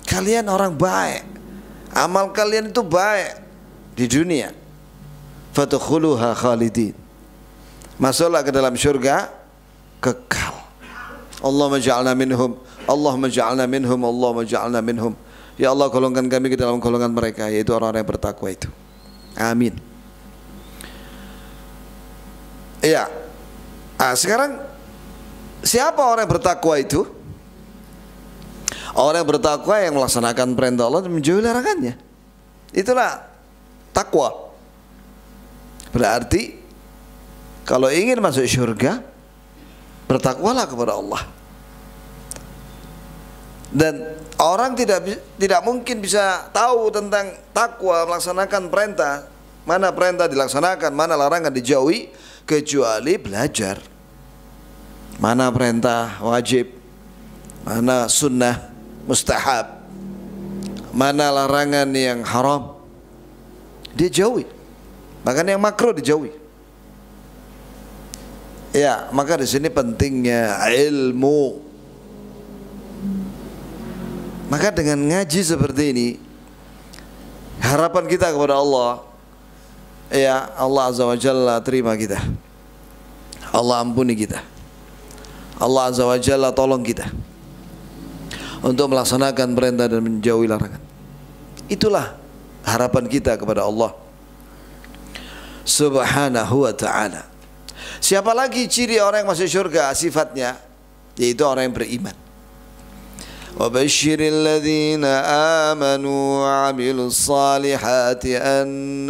kalian orang baik, amal kalian itu baik di dunia. Fadkhuluha khalidin, masuklah ke dalam surga kekal. Allahumma ja'alna minhum, Allahumma ja'alna minhum, Allahumma ja'alna minhum. Ya Allah, golongkan kami ke dalam golongan mereka, yaitu orang-orang yang bertakwa itu. Amin. Iya. Sekarang siapa orang yang bertakwa itu? Orang yang bertakwa yang melaksanakan perintah Allah dan menjauhi larangannya. Itulah takwa. Berarti kalau ingin masuk surga, bertakwalah kepada Allah. Dan orang tidak mungkin bisa tahu tentang takwa, melaksanakan perintah, mana perintah dilaksanakan, mana larangan dijauhi, kecuali belajar. Mana perintah wajib, mana sunnah mustahab, mana larangan yang haram, dia jauhi. Bahkan yang makruh dijauhi. Ya, maka di sini pentingnya ilmu. Maka dengan ngaji seperti ini, harapan kita kepada Allah, ya Allah Azza wa Jalla terima kita, Allah ampuni kita, Allah Azza wa Jalla tolong kita untuk melaksanakan perintah dan menjauhi larangan. Itulah harapan kita kepada Allah Subhanahu wa ta'ala. Siapa lagi ciri orang yang masuk surga? Sifatnya yaitu orang yang beriman. وَبَشِّرِ الَّذِينَ آمَنُوا وَعَمِلُوا الصَّالِحَاتِ أَنَّ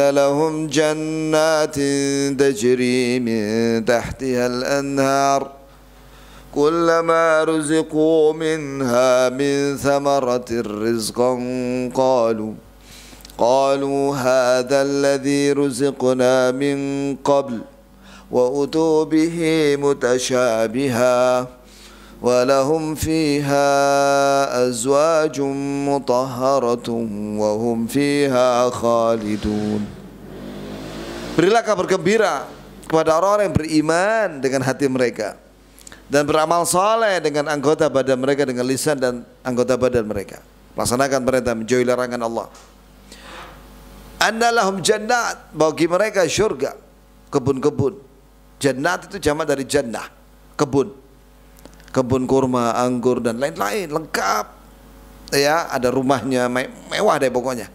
لَهُمْ جَنَّاتٍ تَجْرِي مِنْ تَحْتِهَا الْأَنْهَارُ كُلَّمَا رُزِقُوا مِنْهَا مِنْ ثَمَرَةٍ رِزْقًا قالوا هذا الذي رزقنا من قبل وأتوا به متشابها ولهم فيها أزواج مطهرة وهم فيها خالدون. Berilah kabar gembira kepada orang-orang yang beriman dengan hati mereka dan beramal saleh dengan anggota badan mereka, dengan lisan dan anggota badan mereka, laksanakan perintah, menjauhi larangan Allah. Annalahum jannat, bagi mereka syurga, kebun-kebun. Jannat itu jamak dari jannah, kebun. Kebun kurma, anggur dan lain-lain, lengkap. Ya, ada rumahnya, mewah deh pokoknya.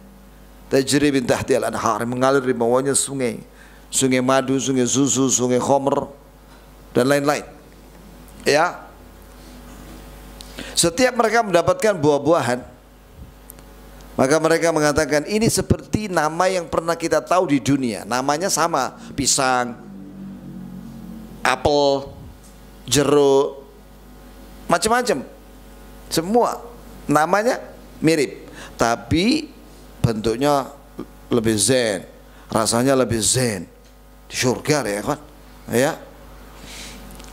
Tajri min tahtihal anhar, mengalir di bawahnya sungai. Sungai madu, sungai susu, sungai khamr dan lain-lain. Ya. Setiap mereka mendapatkan buah-buahan, maka mereka mengatakan ini seperti nama yang pernah kita tahu di dunia. Namanya sama, pisang, apel, jeruk, macam-macam. Semua namanya mirip, tapi bentuknya lebih zen, rasanya lebih zen. Di surga ya kan? Ya.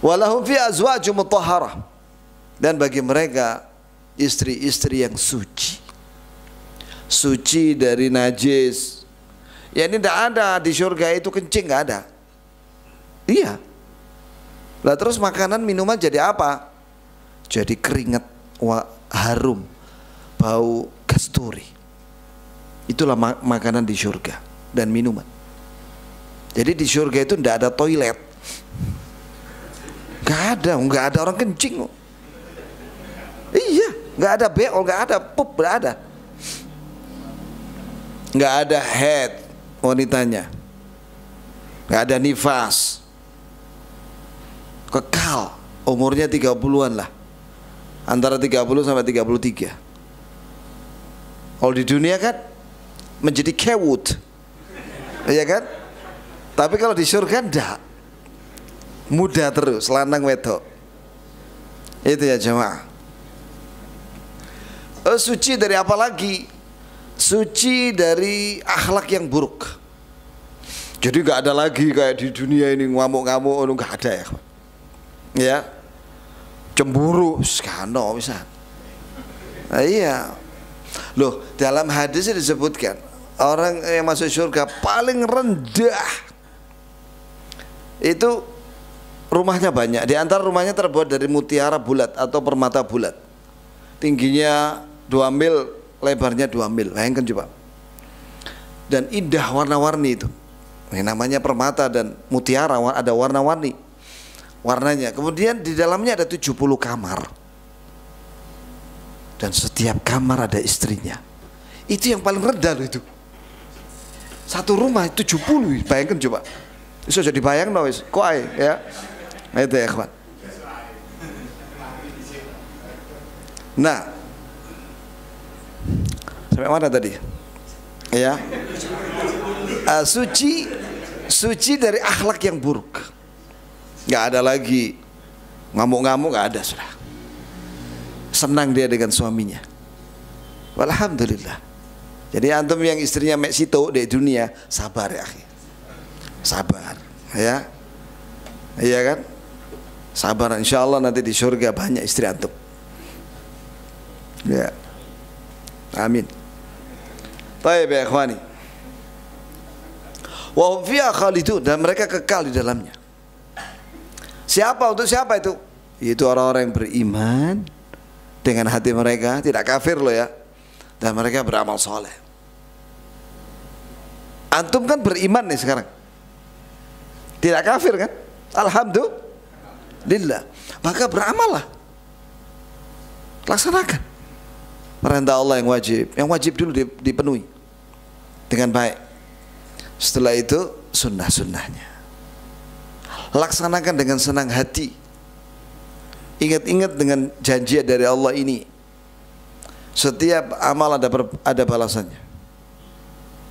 Walahum fi azwajum mutahharah, dan bagi mereka istri-istri yang suci. Suci dari najis. Ya, ini tidak ada di surga itu kencing, nggak ada. Iya. Lah terus makanan minuman jadi apa? Jadi keringat harum, bau kasturi. Itulah makanan di surga dan minuman. Jadi di surga itu tidak ada toilet. Nggak ada orang kencing. Iya, nggak ada BO, nggak ada pup, nggak ada. Nggak ada head wanitanya, nggak ada nifas, kekal umurnya 30-an lah, antara 30 sampai 33. Kalau di dunia kan menjadi kewut, ya kan? Tapi kalau di surga enggak, muda terus, lanang wedok. Itu ya jemaah. Suci dari apa lagi? Suci dari akhlak yang buruk. Jadi nggak ada lagi kayak di dunia ini ngamuk-ngamuk, nggak ada ya. Ya, cemburu, skano bisa. Nah, iya. Loh, dalam hadis disebutkan orang yang masuk surga paling rendah itu rumahnya banyak. Di antara rumahnya terbuat dari mutiara bulat atau permata bulat. Tingginya 2 mil, lebarnya 2 mil, bayangkan coba. Dan indah warna-warni itu. Ini namanya permata dan mutiara, ada warna-warni warnanya. Kemudian di dalamnya ada 70 kamar. Dan setiap kamar ada istrinya. Itu yang paling rendah loh itu. Satu rumah 70, bayangkan coba. Bisa jadi bayang no, kok ya. Nah, itu ya kawan. Nah, sampai mana tadi? Ya, suci dari akhlak yang buruk. Nggak ada lagi ngamuk-ngamuk, nggak ada sudah. Senang dia dengan suaminya. Alhamdulillah. Jadi antum yang istrinya mek situ di dunia, sabar ya, akhi. Sabar, ya. Iya kan? Sabar, insya Allah nanti di surga banyak istri antum. Ya. Amin. Baik ya ikhwani. Wa hum fiha khalidun, dan mereka kekal di dalamnya. Siapa, untuk siapa itu? Yaitu orang-orang yang beriman dengan hati mereka, tidak kafir loh ya. Dan mereka beramal soleh. Antum kan beriman nih sekarang, tidak kafir kan? Alhamdulillah. Maka beramallah, laksanakan perintah Allah yang wajib dulu dipenuhi dengan baik. Setelah itu sunnah-sunnahnya laksanakan dengan senang hati. Ingat-ingat dengan janji dari Allah ini, setiap amal ada balasannya,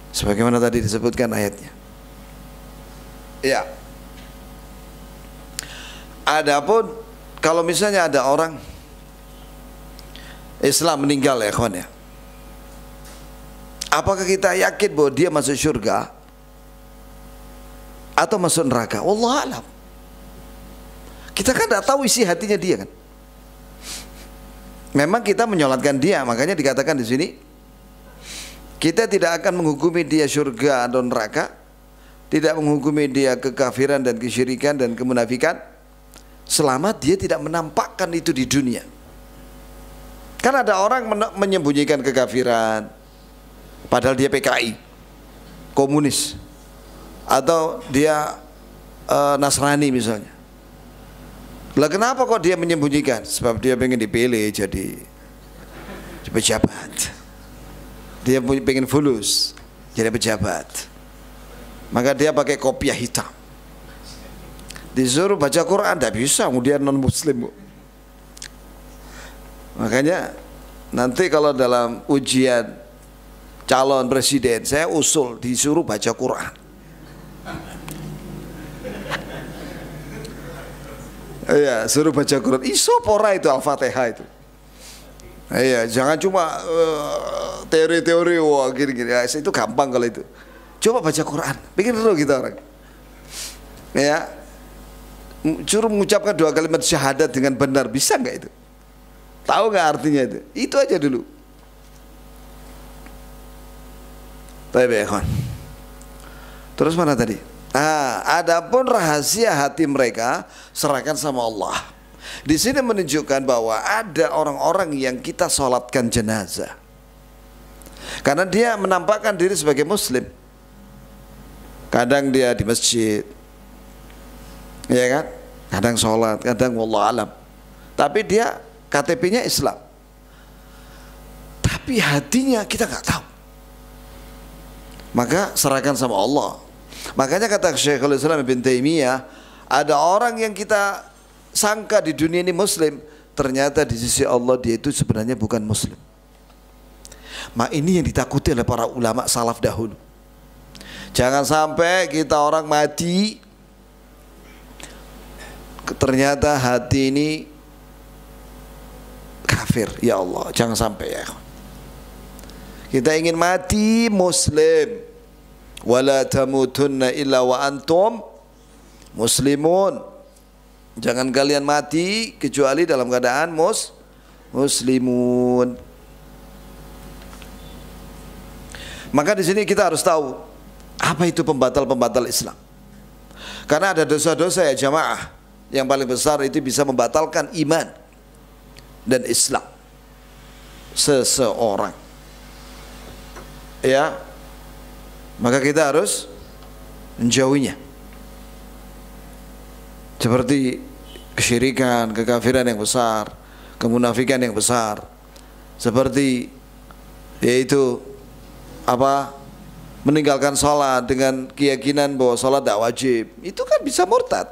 sebagaimana tadi disebutkan ayatnya. Ya. Adapun kalau misalnya ada orang Islam meninggal ya kawan ya, apakah kita yakin bahwa dia masuk surga atau masuk neraka? Wallahu a'lam. Kita kan tidak tahu isi hatinya dia kan. Memang kita menyolatkan dia, makanya dikatakan di sini kita tidak akan menghukumi dia surga atau neraka, tidak menghukumi dia kekafiran dan kesyirikan dan kemunafikan, selama dia tidak menampakkan itu di dunia. Kan ada orang menyembunyikan kekafiran padahal dia PKI, komunis, atau dia Nasrani misalnya. Lah kenapa kok dia menyembunyikan? Sebab dia pengen dipilih jadi pejabat. Dia pengen fulus jadi pejabat. Maka dia pakai kopiah hitam. Disuruh baca Quran, tidak bisa, kemudian non muslim. Makanya nanti kalau dalam ujian calon presiden, saya usul disuruh baca Quran. Iya, suruh baca Quran. Iso pora itu Al-Fatihah itu. Iya, jangan cuma teori-teori wah gini-gini. Ya, itu gampang kalau itu. Coba baca Quran. Bikin dulu kita orang. Ya. Suruh mengucapkan 2 kalimat syahadat dengan benar, bisa nggak itu? Tahu nggak artinya itu? Itu aja dulu. Baik, ikhwan. Terus mana tadi? Adapun rahasia hati mereka serahkan sama Allah. Di sini menunjukkan bahwa ada orang-orang yang kita sholatkan jenazah karena dia menampakkan diri sebagai muslim. Kadang dia di masjid, ya kan? Kadang sholat, kadang wallahu alam. Tapi dia KTP-nya Islam. Tapi hatinya kita nggak tahu. Maka serahkan sama Allah. Makanya kata Syekhul Islam Ibn Taimiyah, ada orang yang kita sangka di dunia ini muslim, ternyata di sisi Allah dia itu sebenarnya bukan muslim. Ini yang ditakuti oleh para ulama salaf dahulu. Jangan sampai kita orang mati ternyata hati ini kafir. Ya Allah, jangan sampai ya. Kita ingin mati muslim. Wala tamutunna illa wa antum muslimun. Jangan kalian mati kecuali dalam keadaan muslimun. Maka di sini kita harus tahu apa itu pembatal-pembatal Islam. Karena ada dosa-dosa ya jamaah, yang paling besar itu bisa membatalkan iman dan Islam seseorang. Ya. Maka kita harus menjauhinya. Seperti kesyirikan, kekafiran yang besar, kemunafikan yang besar. Seperti yaitu meninggalkan sholat dengan keyakinan bahwa sholat tidak wajib. Itu kan bisa murtad.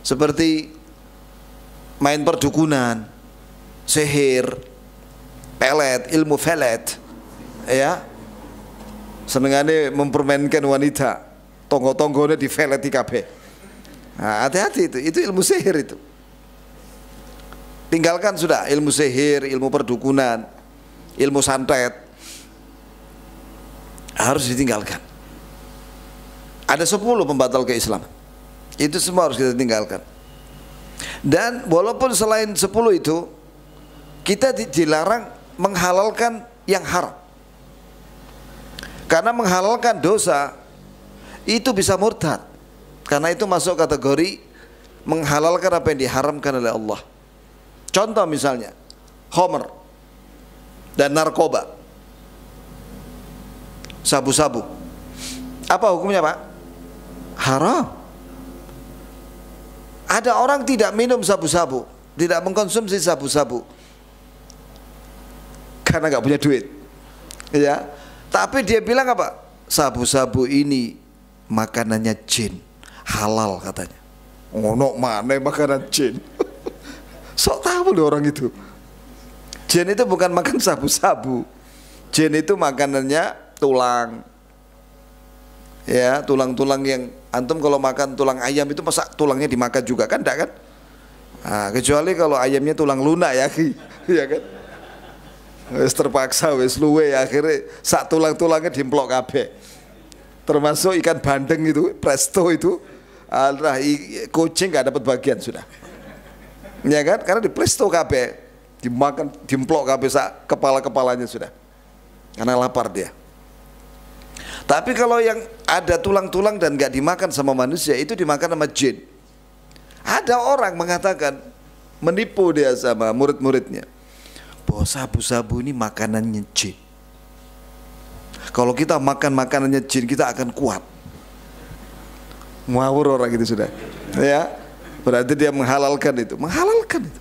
Seperti main perdukunan, sihir, pelet, ilmu felet, ya, senengane mempermainkan wanita, tonggo-tonggone di felet di kabeh. Nah, hati-hati itu ilmu sihir itu. Tinggalkan sudah ilmu sihir, ilmu perdukunan, ilmu santet, harus ditinggalkan. Ada 10 pembatal keislaman. Itu semua harus kita tinggalkan. Dan walaupun selain 10 itu, kita dilarang menghalalkan yang haram. Karena menghalalkan dosa itu bisa murtad. Karena itu masuk kategori menghalalkan apa yang diharamkan oleh Allah. Contoh misalnya khamr dan narkoba, sabu-sabu. Apa hukumnya, Pak? Haram. Ada orang tidak minum sabu-sabu, tidak mengkonsumsi sabu-sabu karena nggak punya duit, ya. Tapi dia bilang apa? Sabu-sabu ini makanannya jin, halal katanya. Ngono mana makanan jin? Sok tahu loh orang itu. Jin itu bukan makan sabu-sabu. Jin itu makanannya tulang. Ya, tulang-tulang yang antum kalau makan tulang ayam itu masa tulangnya dimakan juga kan, enggak kan? Nah, kecuali kalau ayamnya tulang lunak ya, ya kan? Wis terpaksa wis luwe akhirnya sak tulang-tulangnya dimplok kabeh. Termasuk ikan bandeng itu, presto itu, kucing nggak dapat bagian sudah. Ya kan? Karena di presto kabeh, dimakan dimplok kabeh sak kepala-kepalanya sudah. Karena lapar dia. Tapi kalau yang ada tulang-tulang dan nggak dimakan sama manusia, itu dimakan sama jin. Ada orang mengatakan, menipu dia sama murid-muridnya, bahwa sabu-sabu ini makanannya jin. Kalau kita makan makanannya jin, kita akan kuat. Ngawur orang itu sudah. Ya, berarti dia menghalalkan itu. Menghalalkan itu.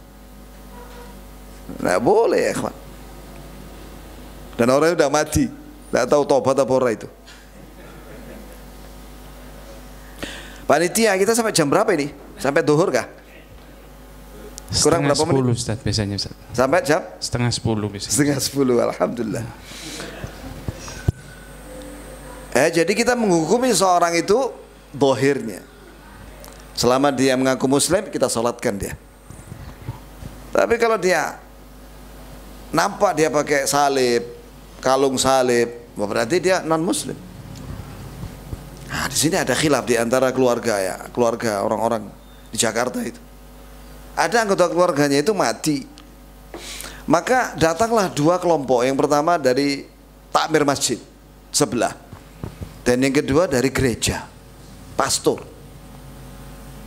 Nah boleh ya, kawan. Dan orangnya udah mati, nggak tahu tobat apa orang itu. Panitia kita sampai jam berapa ini? Sampai duhur kah? Kurang berapa menit? 10 Ustaz biasanya Ustaz. Sampai jam? Setengah 10 biasanya. Setengah 10, alhamdulillah. Jadi kita menghukumi seorang itu dohirnya. Selama dia mengaku muslim, kita sholatkan dia. Tapi kalau dia nampak dia pakai salib, kalung salib, berarti dia non muslim. Nah, di sini ada khilaf di antara keluarga ya, keluarga orang-orang di Jakarta itu. Ada anggota keluarganya itu mati. Maka datanglah 2 kelompok. Yang pertama dari takmir masjid sebelah, dan yang kedua dari gereja, pastor.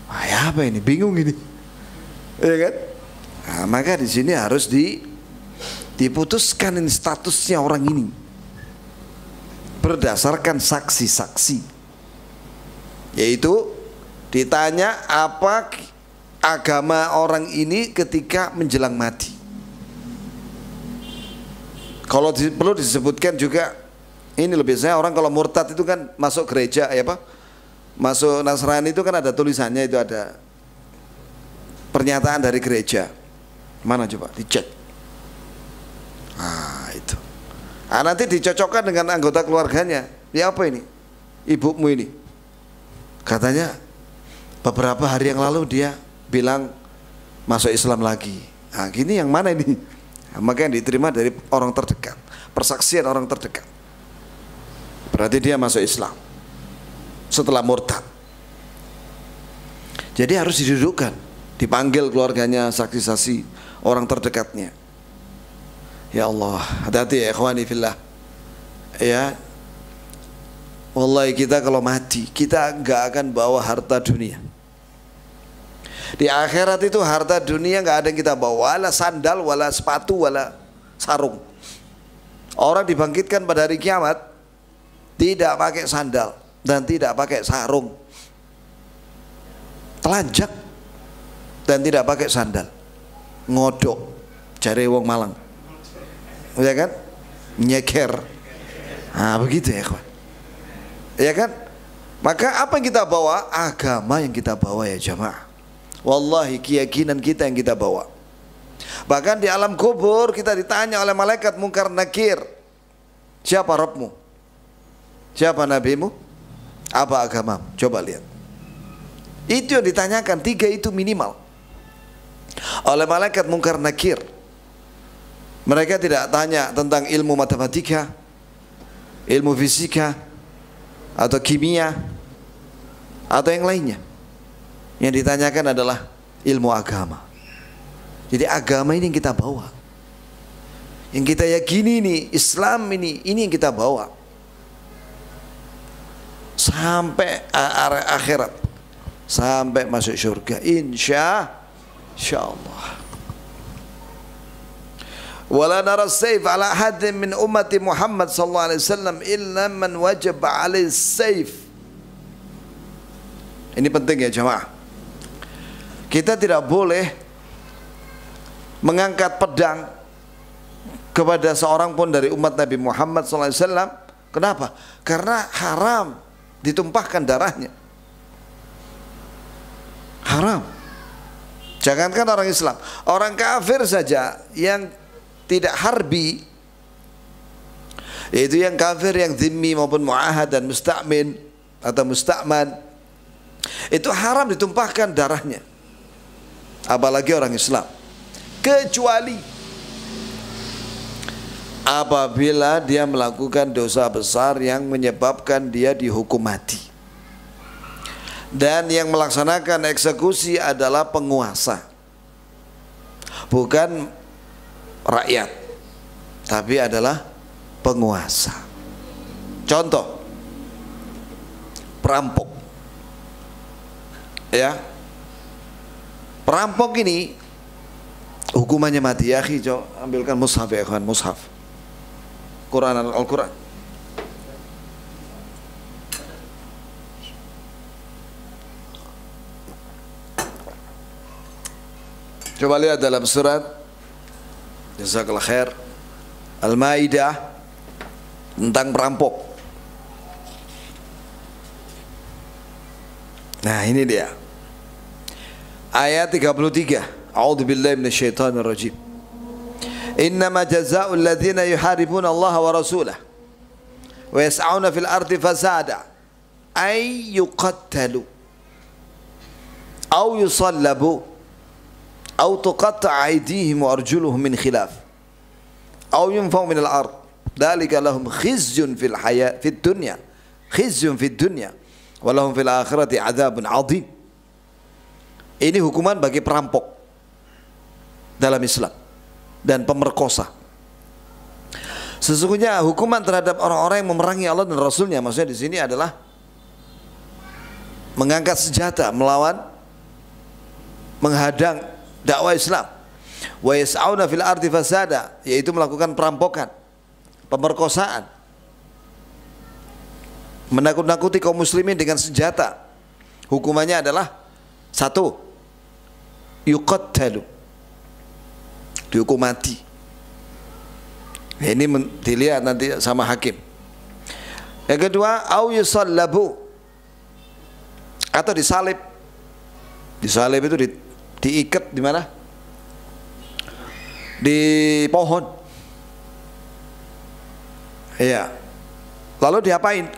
Nah, ya apa ini? Bingung ini, ya kan? Nah, maka di sini harus diputuskan ini statusnya orang ini berdasarkan saksi-saksi. Yaitu ditanya apa agama orang ini ketika menjelang mati. Kalau perlu disebutkan juga, ini lebih saya orang kalau murtad itu kan masuk gereja ya apa? Masuk Nasrani itu kan ada tulisannya, itu ada pernyataan dari gereja. Mana coba dicek. Ah itu. Ah, nanti dicocokkan dengan anggota keluarganya. Ya apa ini? Ibumu ini. Katanya beberapa hari yang lalu dia bilang masuk Islam lagi. Nah, gini yang mana ini? Nah, maka yang diterima dari orang terdekat, persaksian orang terdekat. Berarti dia masuk Islam setelah murtad. Jadi harus didudukkan, dipanggil keluarganya, saksi-saksi orang terdekatnya. Ya Allah, hati-hati ya ikhwani fillah. Ya, wallahi kita kalau mati, kita nggak akan bawa harta dunia. Di akhirat itu harta dunia nggak ada yang kita bawa, wala sandal, wala sepatu, wala sarung. Orang dibangkitkan pada hari kiamat tidak pakai sandal dan tidak pakai sarung, telanjak dan tidak pakai sandal, ngodok, cari wong Malang, ya kan, nyeker. Nah begitu ya kawan. Ya kan? Maka apa yang kita bawa? Agama yang kita bawa ya jamaah. Wallahi keyakinan kita yang kita bawa. Bahkan di alam kubur kita ditanya oleh malaikat Munkar Nakir, siapa Rabbmu? Siapa nabimu? Apa agamamu? Coba lihat. Itu yang ditanyakan, 3 itu minimal oleh malaikat Munkar Nakir. Mereka tidak tanya tentang ilmu matematika, ilmu fisika, atau kimia, atau yang lainnya. Yang ditanyakan adalah ilmu agama. Jadi agama ini yang kita bawa, yang kita yakini ini, Islam ini yang kita bawa sampai akhirat, sampai masuk surga, insya Allah. Wala nara sayf ala hadin min ummati Muhammad sallallahu alaihi wasallam illa man wajib alaihi sayf. Ini penting ya jemaah. Kita tidak boleh mengangkat pedang kepada seorang pun dari umat Nabi Muhammad sallallahu alaihi wasallam. Kenapa? Karena haram ditumpahkan darahnya. Haram. Jangankan orang Islam, orang kafir saja yang tidak harbi, yaitu yang kafir yang zimmi maupun mu'ahad dan musta'min atau musta'man, itu haram ditumpahkan darahnya. Apalagi orang Islam, kecuali apabila dia melakukan dosa besar yang menyebabkan dia dihukum mati. Dan yang melaksanakan eksekusi adalah penguasa, bukan rakyat, tapi adalah penguasa. Contoh, perampok. Ya, perampok ini hukumannya mati. Ya akhi, ambilkan mushaf ya kawan, mushaf Quran, Al-Quran. Coba lihat dalam surat, jazakallah khair, Al-Maidah, tentang perampok. Nah ini dia ayat 33. A'udzubillahi minasyaitonir rajim. Innama jazaa'ul ladzina yuharibuna Allah wa rasulahu wa yas'auna fil ardi fasada ay yuqattalu aw yusallabu aw tuqatta'a aydihim wa arjuluhum min khilaf aw yunfaw min al-ard dzalika lahum khizyun fil hayatid dunya wa lahum fil akhirati adzabun 'adzim. Ini hukuman bagi perampok dalam Islam dan pemerkosa. Sesungguhnya hukuman terhadap orang-orang yang memerangi Allah dan Rasulnya, maksudnya di sini adalah mengangkat senjata melawan, menghadang dakwah Islam. Wa yas'auna fil ardi fasada, yaitu melakukan perampokan, pemerkosaan, menakut-nakuti kaum muslimin dengan senjata. Hukumannya adalah 1, yuqattalu, dihukum mati. Ini dilihat nanti sama hakim. Yang kedua, au yusallabu, atau disalib. Disalib itu diikat di mana? Di pohon. Iya. Lalu diapain?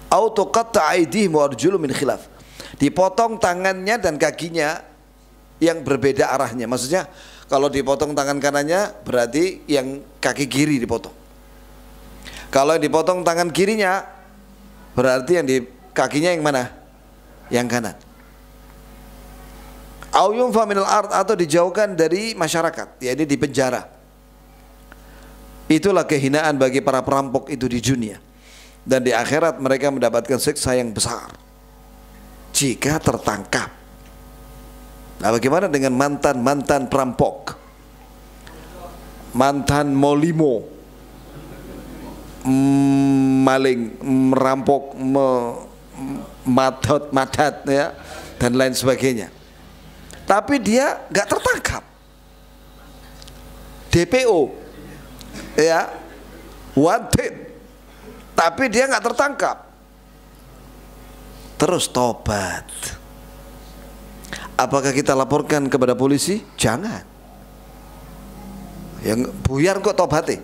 Au tuqatta aydihim wa arjuluhum min khilaf. Dipotong tangannya dan kakinya yang berbeda arahnya. Maksudnya kalau dipotong tangan kanannya berarti yang kaki kiri dipotong. Kalau yang dipotong tangan kirinya berarti yang di kakinya yang mana? Yang kanan. Au yunfa minal ard, atau dijauhkan dari masyarakat, yaitu di penjara. Itulah kehinaan bagi para perampok itu di dunia, dan di akhirat mereka mendapatkan siksa yang besar jika tertangkap. Nah, bagaimana dengan mantan perampok, mantan molimo, maling, merampok, madat ya, dan lain sebagainya. Tapi dia nggak tertangkap. DPO, ya, wanted, tapi dia nggak tertangkap. Terus tobat. Apakah kita laporkan kepada polisi? Jangan. Yang buyar kok tobatnya,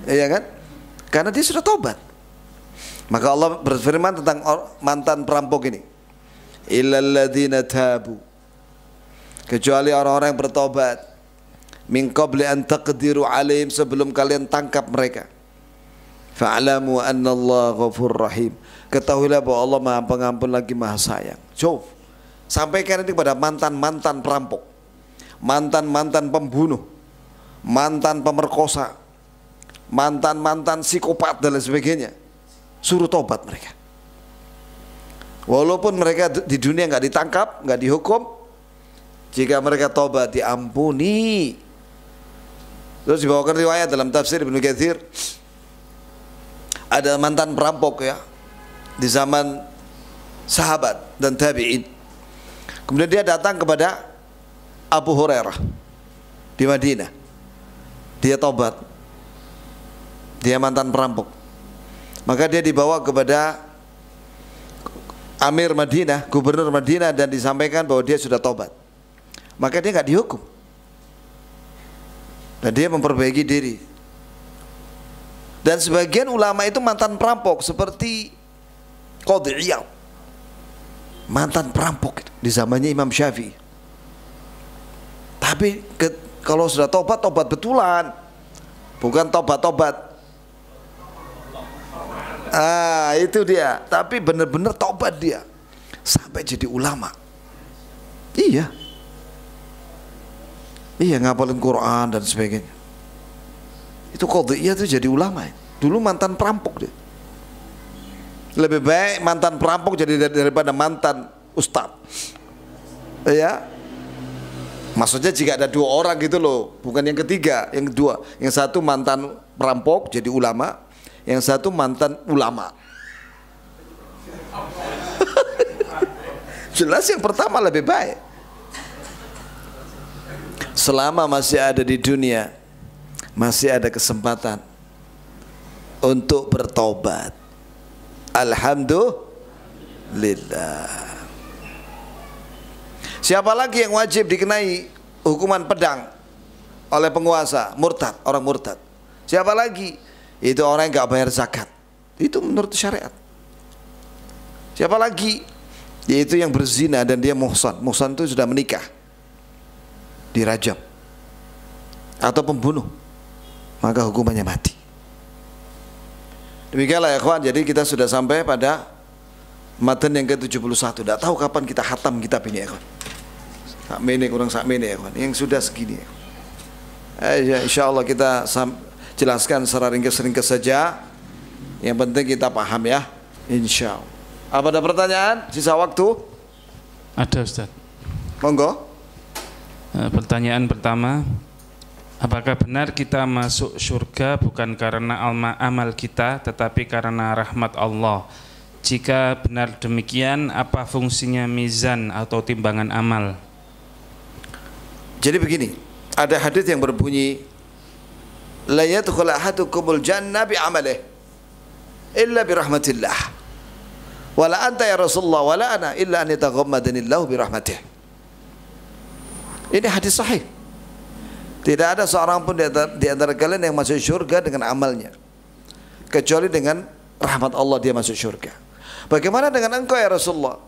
iya kan? Karena dia sudah tobat. Maka Allah berfirman tentang mantan perampok ini, illal ladzina tabu, kecuali orang-orang yang bertobat, min qabli an taqdiru alaihim, sebelum kalian tangkap mereka. Fa'lamu anna Allah ghafurur rahim, ketahuilah bahwa Allah Maha Pengampun lagi Maha Sayang. Coba sampaikan ini kepada mantan-mantan perampok, mantan-mantan pembunuh, mantan pemerkosa, mantan-mantan psikopat dan lain sebagainya. Suruh tobat mereka. Walaupun mereka di dunia nggak ditangkap, nggak dihukum, jika mereka tobat diampuni. Terus dibawakan riwayat dalam tafsir Ibnu Katsir, ada mantan perampok ya di zaman sahabat dan tabi'in. Kemudian dia datang kepada Abu Hurairah di Madinah. Dia tobat. Dia mantan perampok. Maka dia dibawa kepada Amir Madinah, gubernur Madinah, dan disampaikan bahwa dia sudah tobat. Maka dia nggak dihukum. Dan dia memperbaiki diri. Dan sebagian ulama itu mantan perampok, seperti Qadhi Iyad, mantan perampok di zamannya Imam Syafi'i. Tapi kalau sudah tobat, tobat betulan, bukan tobat-tobat. Itu dia. Tapi benar-benar tobat dia sampai jadi ulama. Iya, ngapalin Quran dan sebagainya. Itu Qadhi Iyad itu jadi ulama. Dulu mantan perampok dia. Lebih baik mantan perampok jadi daripada mantan ustadz. Ya, maksudnya jika ada dua orang gitu loh, bukan yang ketiga, yang kedua. Yang satu mantan perampok jadi ulama, yang satu mantan ulama. Jelas yang pertama lebih baik. Selama masih ada di dunia, masih ada kesempatan untuk bertobat. Alhamdulillah. Siapa lagi yang wajib dikenai hukuman pedang oleh penguasa? Murtad, orang murtad. Siapa lagi? Itu orang yang gak bayar zakat. Itu menurut syariat. Siapa lagi? Yaitu yang berzina dan dia muhsan. Muhsan itu sudah menikah, dirajam. Atau pembunuh, maka hukumannya mati. Demikianlah ya kawan. Jadi kita sudah sampai pada matan yang ke-71. Tidak tahu kapan kita khatam kitab ini ya kawan. Sakmene kurang sakmene ya kawan. Yang sudah segini ya. Insya Allah kita jelaskan secara ringkas-ringkas saja. Yang penting kita paham ya, insya Allah. Apa ada pertanyaan? Sisa waktu? Ada Ustaz. Monggo. Pertanyaan pertama, apakah benar kita masuk surga bukan karena amal kita, tetapi karena rahmat Allah? Jika benar demikian, apa fungsinya mizan atau timbangan amal? Jadi begini, ada hadis yang berbunyi, la yadkhul ahadukumul jannah bi amalih illa bi rahmatillah. Wala anta ya Rasulullah wala ana illa an yataghammadanillahu bi rahmatih. Ini hadis sahih. Tidak ada seorang pun di antara kalian yang masuk surga dengan amalnya, kecuali dengan rahmat Allah dia masuk surga. Bagaimana dengan engkau ya Rasulullah?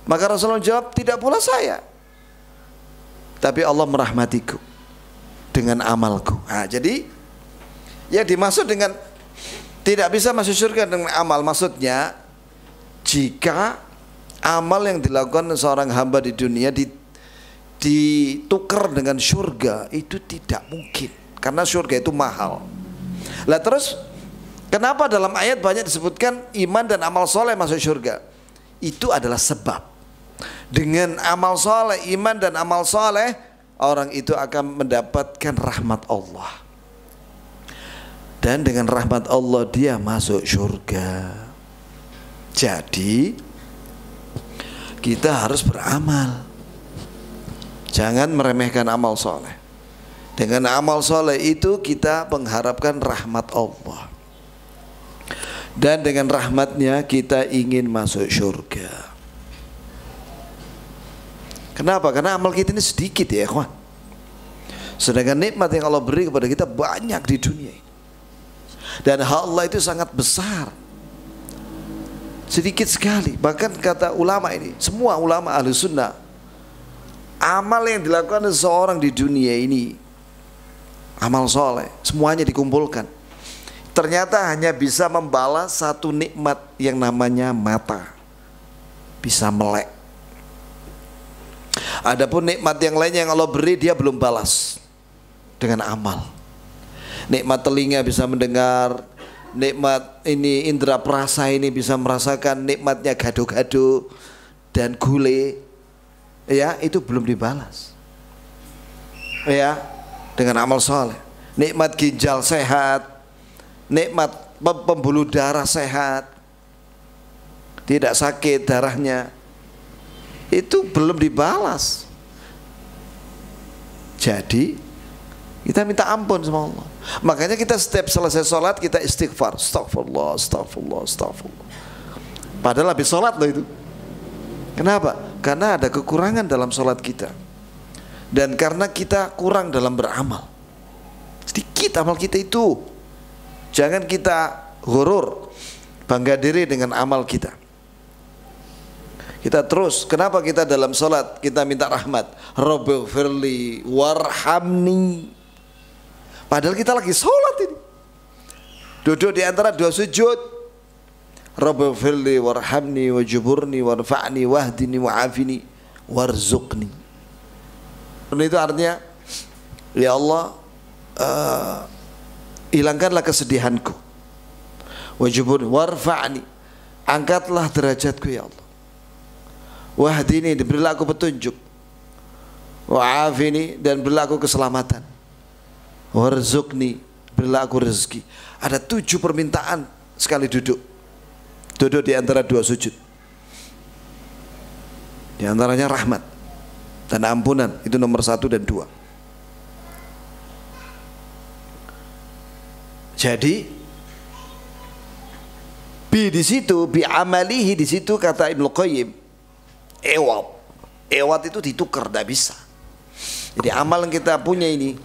Maka Rasulullah jawab, tidak pula saya, tapi Allah merahmatiku dengan amalku. Jadi yang dimaksud dengan tidak bisa masuk surga dengan amal, maksudnya jika amal yang dilakukan seorang hamba di dunia ditukar dengan surga, itu tidak mungkin, karena surga itu mahal. Lah terus kenapa dalam ayat banyak disebutkan iman dan amal soleh masuk surga? Itu adalah sebab. Dengan amal soleh, iman dan amal soleh, orang itu akan mendapatkan rahmat Allah. Dan dengan rahmat Allah dia masuk surga. Jadi kita harus beramal. Jangan meremehkan amal soleh. Dengan amal soleh itu kita mengharapkan rahmat Allah. Dan dengan rahmatnya kita ingin masuk surga. Kenapa? Karena amal kita ini sedikit ya kawan. Sedangkan nikmat yang Allah beri kepada kita banyak di dunia ini. Dan hak Allah itu sangat besar, sedikit sekali. Bahkan kata ulama ini, semua ulama ahli sunnah, amal yang dilakukan seseorang di dunia ini, amal soleh, semuanya dikumpulkan, ternyata hanya bisa membalas satu nikmat yang namanya mata, bisa melek. Adapun nikmat yang lainnya yang Allah beri, dia belum balas dengan amal. Nikmat telinga bisa mendengar, nikmat ini indera perasa ini bisa merasakan nikmatnya gado-gado dan gulai, ya, itu belum dibalas, ya, dengan amal soleh. Nikmat ginjal sehat, nikmat pembuluh darah sehat, tidak sakit darahnya, itu belum dibalas. Jadi kita minta ampun sama Allah. Makanya kita setiap selesai sholat kita istighfar, astagfirullah, astagfirullah, astagfirullah. Padahal habis sholat loh itu. Kenapa? Karena ada kekurangan dalam sholat kita, dan karena kita kurang dalam beramal. Sedikit amal kita itu. Jangan kita ghurur, bangga diri dengan amal kita. Kita terus, kenapa kita dalam sholat kita minta rahmat, Rabbighfirli warhamni. Padahal kita lagi sholat ini, duduk di antara dua sujud, Rabbighfirli warhamni wajburni warfa'ni wahdini wa'afini warzuqni. Itu artinya, ya Allah, hilangkanlah kesedihanku, wajburni warfa'ni, angkatlah derajatku ya Allah, wahdini, berilah aku petunjuk, wa'afini, dan berilah aku keselamatan, warzuqni, berilah aku rezeki. Ada 7 permintaan sekali duduk di antara dua sujud. Di antaranya rahmat dan ampunan, itu nomor 1 dan 2. Jadi di situ, bi amalihi, di situ kata Ibnu Qayyim, ewat itu ditukar, tidak bisa. Jadi amal yang kita punya ini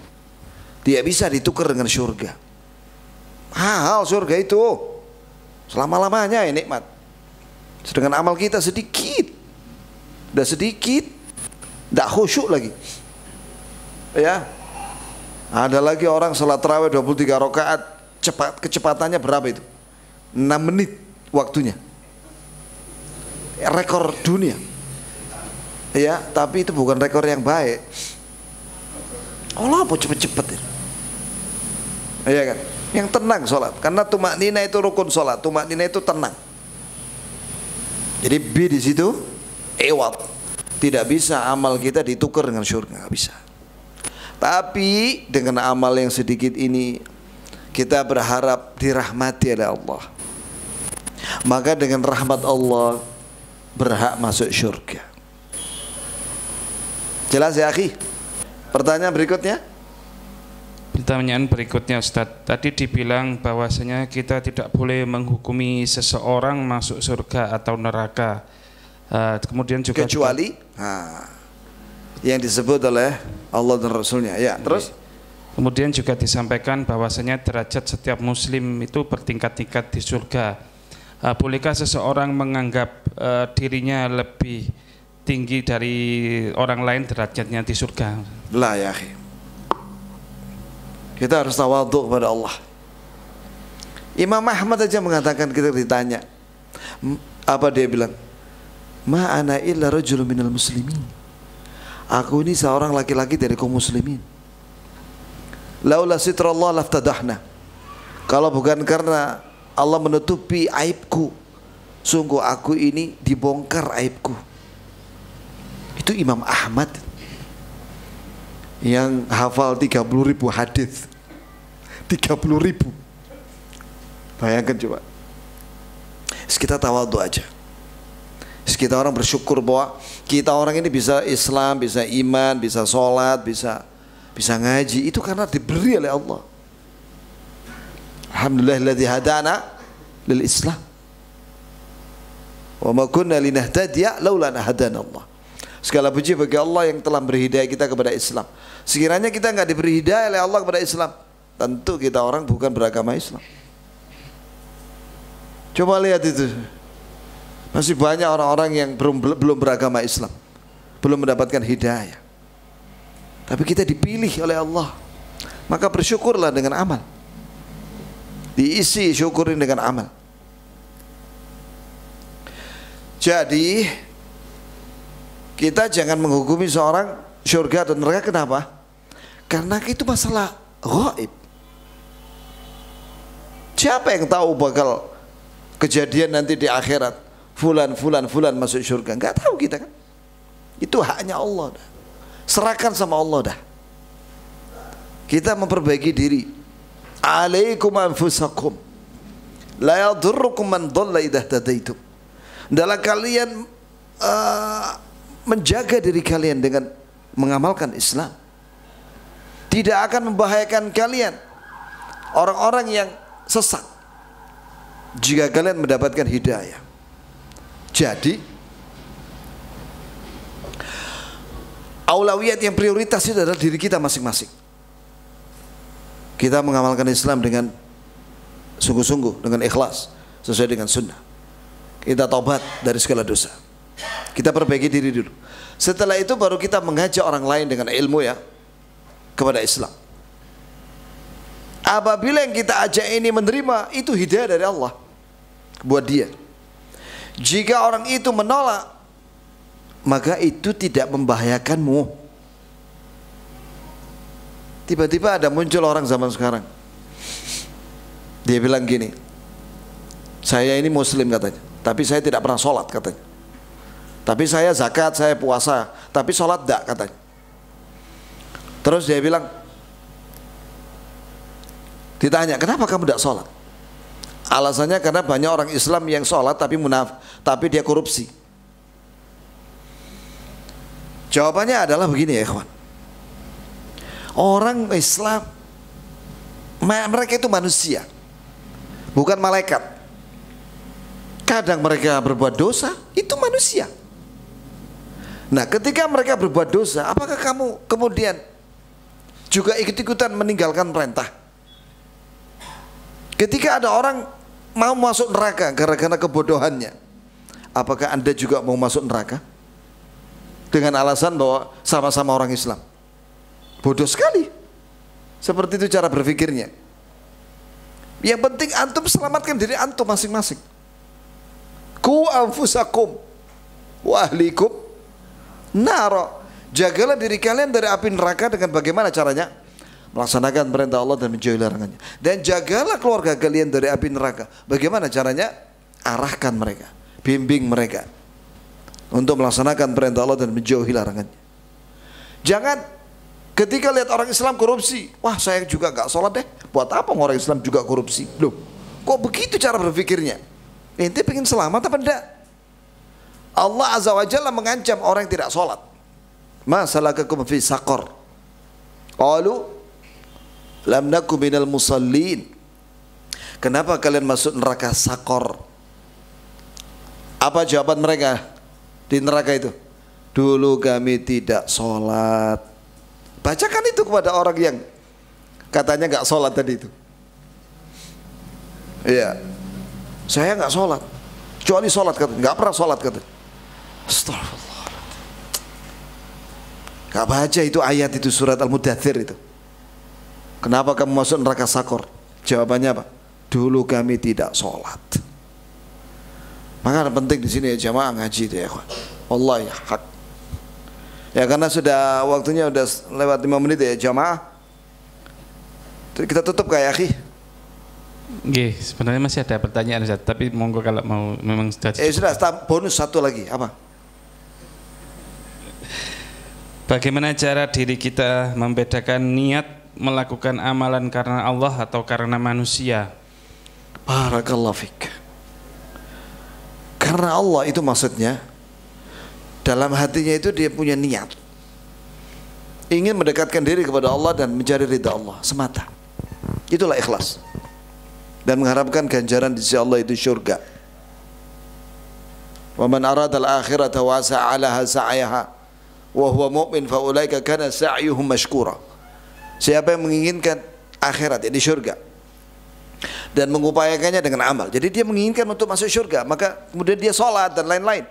dia bisa ditukar dengan surga. Mahal surga itu, selama-lamanya ya nikmat. Sedangkan amal kita sedikit, udah sedikit, tidak khusyuk lagi. Ya, ada lagi orang salat tarawih 23 rakaat, kecepatannya berapa itu? 6 menit waktunya, rekor dunia. Ya, tapi itu bukan rekor yang baik. Allah mau cepet-cepet ya. Iya kan? Yang tenang sholat, karena tumaknina itu rukun sholat. Tumaknina itu tenang. Jadi bi di situ ewat. Tidak bisa amal kita ditukar dengan surga, nggak bisa. Tapi dengan amal yang sedikit ini kita berharap dirahmati oleh Allah. Maka dengan rahmat Allah berhak masuk surga. Jelas ya akhi? Pertanyaan berikutnya. Pertanyaan berikutnya Ustaz, tadi dibilang bahwasanya kita tidak boleh menghukumi seseorang masuk surga atau neraka. Kemudian juga kecuali yang disebut oleh Allah dan Rasulnya. Ya, terus kemudian juga disampaikan bahwasanya derajat setiap muslim itu bertingkat-tingkat di surga. Bolehkah seseorang menganggap dirinya lebih tinggi dari orang lain derajatnya di surga? Lah ya akhi, kita harus tawadhu kepada Allah. Imam Ahmad aja mengatakan, kita ditanya, apa dia bilang? Ma ana illa rajulun minal muslimin. Aku ini seorang laki-laki dari kaum muslimin. Laula sitrallah laftadahna. Kalau bukan karena Allah menutupi aibku, sungguh aku ini dibongkar aibku. Itu Imam Ahmad yang hafal 30.000 hadis. 30.000. Bayangkan coba. Kita tawadhu aja. Kita orang bersyukur bahwa kita orang ini bisa Islam, bisa iman, bisa sholat, bisa ngaji. Itu karena diberi oleh Allah. Alhamdulillahilladzi hadana lil Islam. Wa ma kunna linahtadiya laula an hadana Allah. Segala puji bagi Allah yang telah beri hidayah kita kepada Islam. Sekiranya kita nggak diberi hidayah oleh Allah kepada Islam, tentu kita orang bukan beragama Islam. Coba lihat itu, masih banyak orang-orang yang belum beragama Islam, belum mendapatkan hidayah. Tapi kita dipilih oleh Allah, maka bersyukurlah dengan amal. Diisi syukurin dengan amal. Jadi kita jangan menghukumi seorang surga dan neraka. Kenapa? Karena itu masalah gaib. Siapa yang tahu bakal kejadian nanti di akhirat, fulan masuk surga? Enggak tahu kita kan. Itu haknya Allah dah. Serahkan sama Allah dah. Kita memperbaiki diri. Alaikum anfusakum la yadurrukum man dhalla idza tadaitum. Dalam kalian menjaga diri kalian dengan mengamalkan Islam. Tidak akan membahayakan kalian orang-orang yang sesat jika kalian mendapatkan hidayah. Jadi aulawiyat yang prioritas itu adalah diri kita masing-masing. Kita mengamalkan Islam dengan sungguh-sungguh, dengan ikhlas, sesuai dengan sunnah. Kita taubat dari segala dosa. Kita perbaiki diri dulu. Setelah itu baru kita mengajak orang lain dengan ilmu ya kepada Islam. Apabila yang kita ajak ini menerima, itu hidayah dari Allah buat dia. Jika orang itu menolak, maka itu tidak membahayakanmu. Tiba-tiba ada muncul orang zaman sekarang, dia bilang gini, saya ini muslim katanya, tapi saya tidak pernah sholat katanya. Tapi saya zakat, saya puasa, tapi sholat tidak katanya. Terus dia bilang, ditanya, kenapa kamu tidak sholat? Alasannya karena banyak orang Islam yang sholat tapi tapi dia korupsi. Jawabannya adalah begini ya ikhwan. Orang Islam, mereka itu manusia, bukan malaikat. Kadang mereka berbuat dosa, itu manusia. Nah, ketika mereka berbuat dosa, apakah kamu kemudian juga ikut-ikutan meninggalkan perintah? Ketika ada orang mau masuk neraka gara-gara kebodohannya, apakah Anda juga mau masuk neraka? Dengan alasan bahwa sama-sama orang Islam. Bodoh sekali. Seperti itu cara berpikirnya. Yang penting antum selamatkan diri antum masing-masing. Ku anfusakum wa ahlikum nara. Jagalah diri kalian dari api neraka dengan bagaimana caranya? Melaksanakan perintah Allah dan menjauhi larangannya. Dan jagalah keluarga kalian dari api neraka. Bagaimana caranya? Arahkan mereka, bimbing mereka untuk melaksanakan perintah Allah dan menjauhi larangannya. Jangan ketika lihat orang Islam korupsi, wah saya juga gak sholat deh. Buat apa orang Islam juga korupsi? Loh, kok begitu cara berpikirnya? Ente pengen selamat apa enggak? Allah Azza wa Jalla mengancam orang yang tidak sholat. Ma salakakum fi saqar? Qalu lam naku minal musallin. Kenapa kalian masuk neraka Saqar? Apa jawaban mereka di neraka itu? Dulu kami tidak sholat. Bacakan itu kepada orang yang katanya nggak sholat tadi itu. Iya, saya nggak sholat, kecuali sholat kata, nggak pernah sholat kata. Astagfirullah. Nggak baca itu ayat itu surat Al-Mudaththir itu. Kenapa kamu masuk neraka Saqar? Jawabannya apa? Dulu kami tidak sholat. Maka penting di sini ya jamaah ngaji itu ya, wallahi hak. Ya karena sudah waktunya udah lewat 5 menit ya jamaah. Kita tutup kayak akhi. Nggih, sebenarnya masih ada pertanyaan Ustaz, tapi monggo kalau mau memang sudah. Sudah bonus satu lagi apa? Bagaimana cara diri kita membedakan niat melakukan amalan karena Allah atau karena manusia? Barakallahu fik. Karena Allah itu maksudnya dalam hatinya itu dia punya niat ingin mendekatkan diri kepada Allah dan mencari ridha Allah semata. Itulah ikhlas. Dan mengharapkan ganjaran di sisi Allah itu syurga. Wa man arada al-akhirata wa sa'alaha sa'yaha wa huwa mu'min fa ulaika kana sa'yuhum mashkura. Siapa yang menginginkan akhirat, di surga, dan mengupayakannya dengan amal. Jadi dia menginginkan untuk masuk surga, maka kemudian dia sholat dan lain-lain,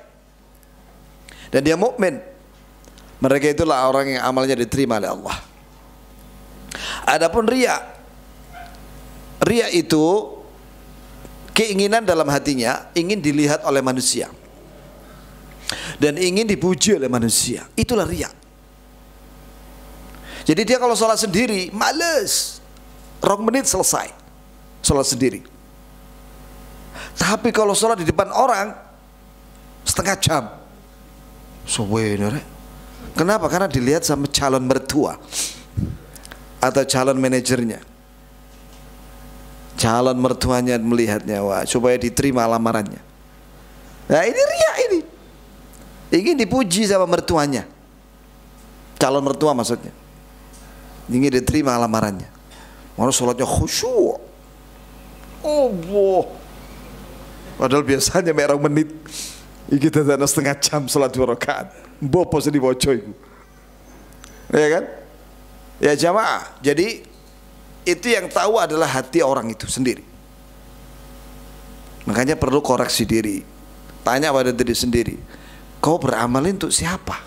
dan dia mukmin. Mereka itulah orang yang amalnya diterima oleh Allah. Adapun riya, riya itu keinginan dalam hatinya, ingin dilihat oleh manusia dan ingin dipuji oleh manusia. Itulah riya. Jadi dia kalau sholat sendiri males, 2 menit selesai sholat sendiri. Tapi kalau sholat di depan orang setengah jam, kenapa? Karena dilihat sama calon mertua atau calon manajernya. Calon mertuanya melihatnya, wah, supaya diterima lamarannya. Nah ini riya ini, ingin dipuji sama mertuanya, calon mertua maksudnya, ingin diterima lamarannya. Mana sholatnya khusyuk, Allah, padahal biasanya 2 menit, kita ada setengah jam sholat 2 rakaat, bopo sedih boco itu, ya kan? Ya jamaah, jadi itu yang tahu adalah hati orang itu sendiri. Makanya perlu koreksi diri, tanya pada diri sendiri, kau beramal untuk siapa?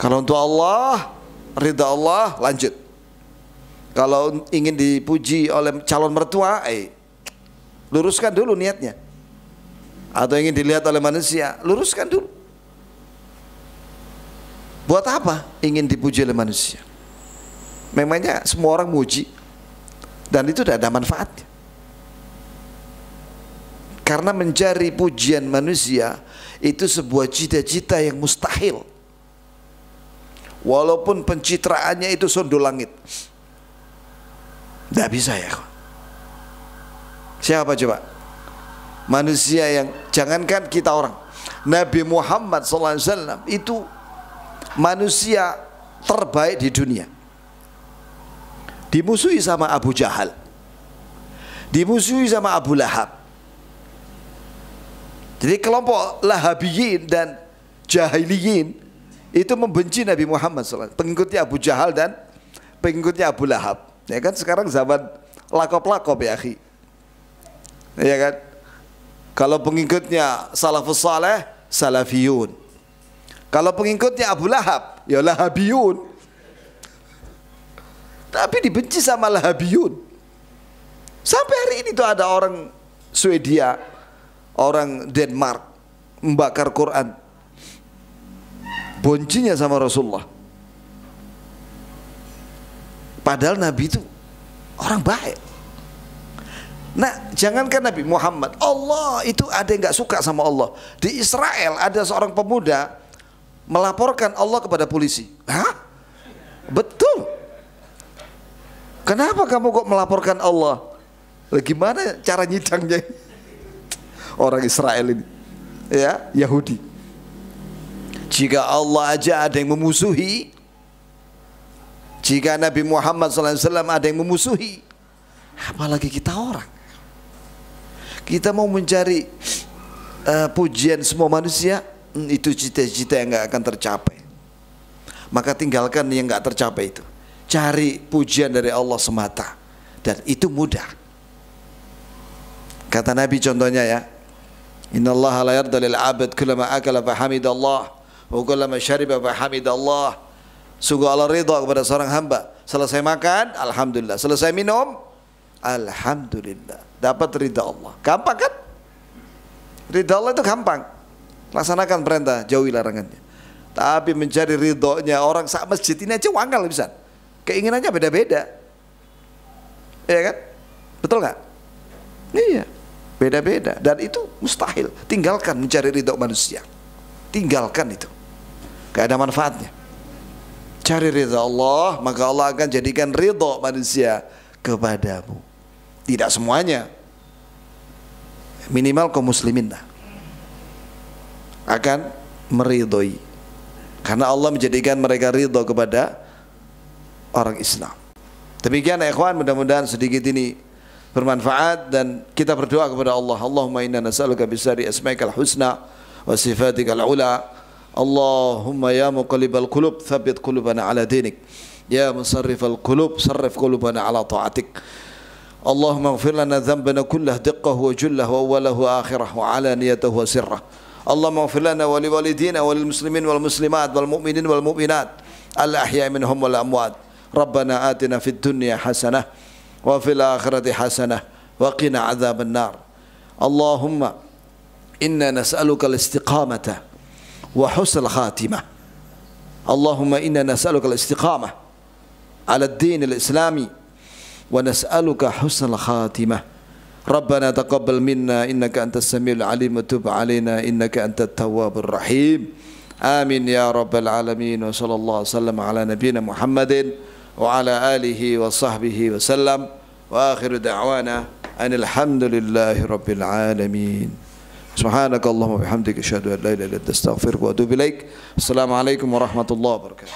Kalau untuk Allah, ridha Allah, lanjut. Kalau ingin dipuji oleh calon mertua, luruskan dulu niatnya. Atau ingin dilihat oleh manusia, luruskan dulu. Buat apa ingin dipuji oleh manusia? Memangnya semua orang muji, dan itu tidak ada manfaatnya. Karena mencari pujian manusia itu sebuah cita-cita yang mustahil. Walaupun pencitraannya itu sondol langit, tidak bisa ya. Siapa coba? Manusia yang, jangankan kita orang, Nabi Muhammad SAW itu manusia terbaik di dunia. Dimusuhi sama Abu Jahal, dimusuhi sama Abu Lahab. Jadi kelompok Lahabiyin dan Jahiliyin itu membenci Nabi Muhammad SAW, pengikutnya Abu Jahal dan pengikutnya Abu Lahab. Ya kan, sekarang zaman lakop-lakop ya akhi, ya kan. Kalau pengikutnya Salafus Saleh, Salafiyun. Kalau pengikutnya Abu Lahab, ya Lahabiyun. Tapi dibenci sama Lahabiyun. Sampai hari ini tuh ada orang Swedia, orang Denmark membakar Quran, bencinya sama Rasulullah. Padahal Nabi itu orang baik. Nah, jangankan Nabi Muhammad, Allah itu ada yang gak suka sama Allah. Di Israel ada seorang pemuda melaporkan Allah kepada polisi. Hah? Betul. Kenapa kamu kok melaporkan Allah? Gimana cara nyidangnya? Orang Israel ini, ya, Yahudi. Jika Allah aja ada yang memusuhi, jika Nabi Muhammad SAW ada yang memusuhi, apalagi kita orang. Kita mau mencari pujian semua manusia, itu cita-cita yang gak akan tercapai. Maka tinggalkan yang gak tercapai itu. Cari pujian dari Allah semata, dan itu mudah. Kata Nabi contohnya ya, innallaha la yarda lil 'abd kullama akala fa hamidallah wa kullama syariba fa hamidallah. Sungguh Allah ridha kepada seorang hamba, selesai makan alhamdulillah, selesai minum alhamdulillah, dapat ridha Allah. Gampang kan? Ridha Allah itu gampang. Laksanakan perintah, jauhi larangannya. Tapi mencari ridhonya orang sak masjid ini aja wanggal bisa. Keinginannya beda-beda, ya kan? Betul nggak? Iya, beda-beda, dan itu mustahil. Tinggalkan mencari ridho manusia, tinggalkan itu, gak ada manfaatnya. Cari ridho Allah, maka Allah akan jadikan ridho manusia kepadamu. Tidak semuanya, minimal kaum muslimin akan meridhoi, karena Allah menjadikan mereka ridho kepada orang Islam. Demikian ya ikhwan, mudah-mudahan sedikit ini bermanfaat, dan kita berdoa kepada Allah. Allahumma inna nas'aluka bisari asma'ikal husna wa sifatikal ula اللهم يا مقلب القلوب ثبت قلوبنا على دينك يا مصرف القلوب صرف قلوبنا على طاعتك اللهم اغفر لنا ذنبنا كله دقه وجله وأوله وآخره وعلانيته وسره اللهم اغفر لنا ولوالدينا وللمسلمين والمسلمات والمؤمنين والمؤمنات الأحياء منهم والأموات ربنا آتنا في الدنيا حسنة وفي الآخرة حسنة وقنا عذاب النار اللهم إنا نسألك الاستقامة وحسن الخاتمة اللهم إنا نسألك الاستقامة على الدين الإسلامي ونسألك حسن الخاتمة ربنا تقبل منا إنك أنت السميع العليم وتب علينا إنك أنت التواب الرحيم آمين يا رب العالمين وصلى الله وسلم على نبينا محمد وعلى آله وصحبه وسلم وآخر دعوانا أن الحمد لله رب العالمين سبحانك اللهم وبحمدك أشهد أن لا إله إلا أنت أستغفرك وأتوب إليك السلام عليكم ورحمة الله وبركاته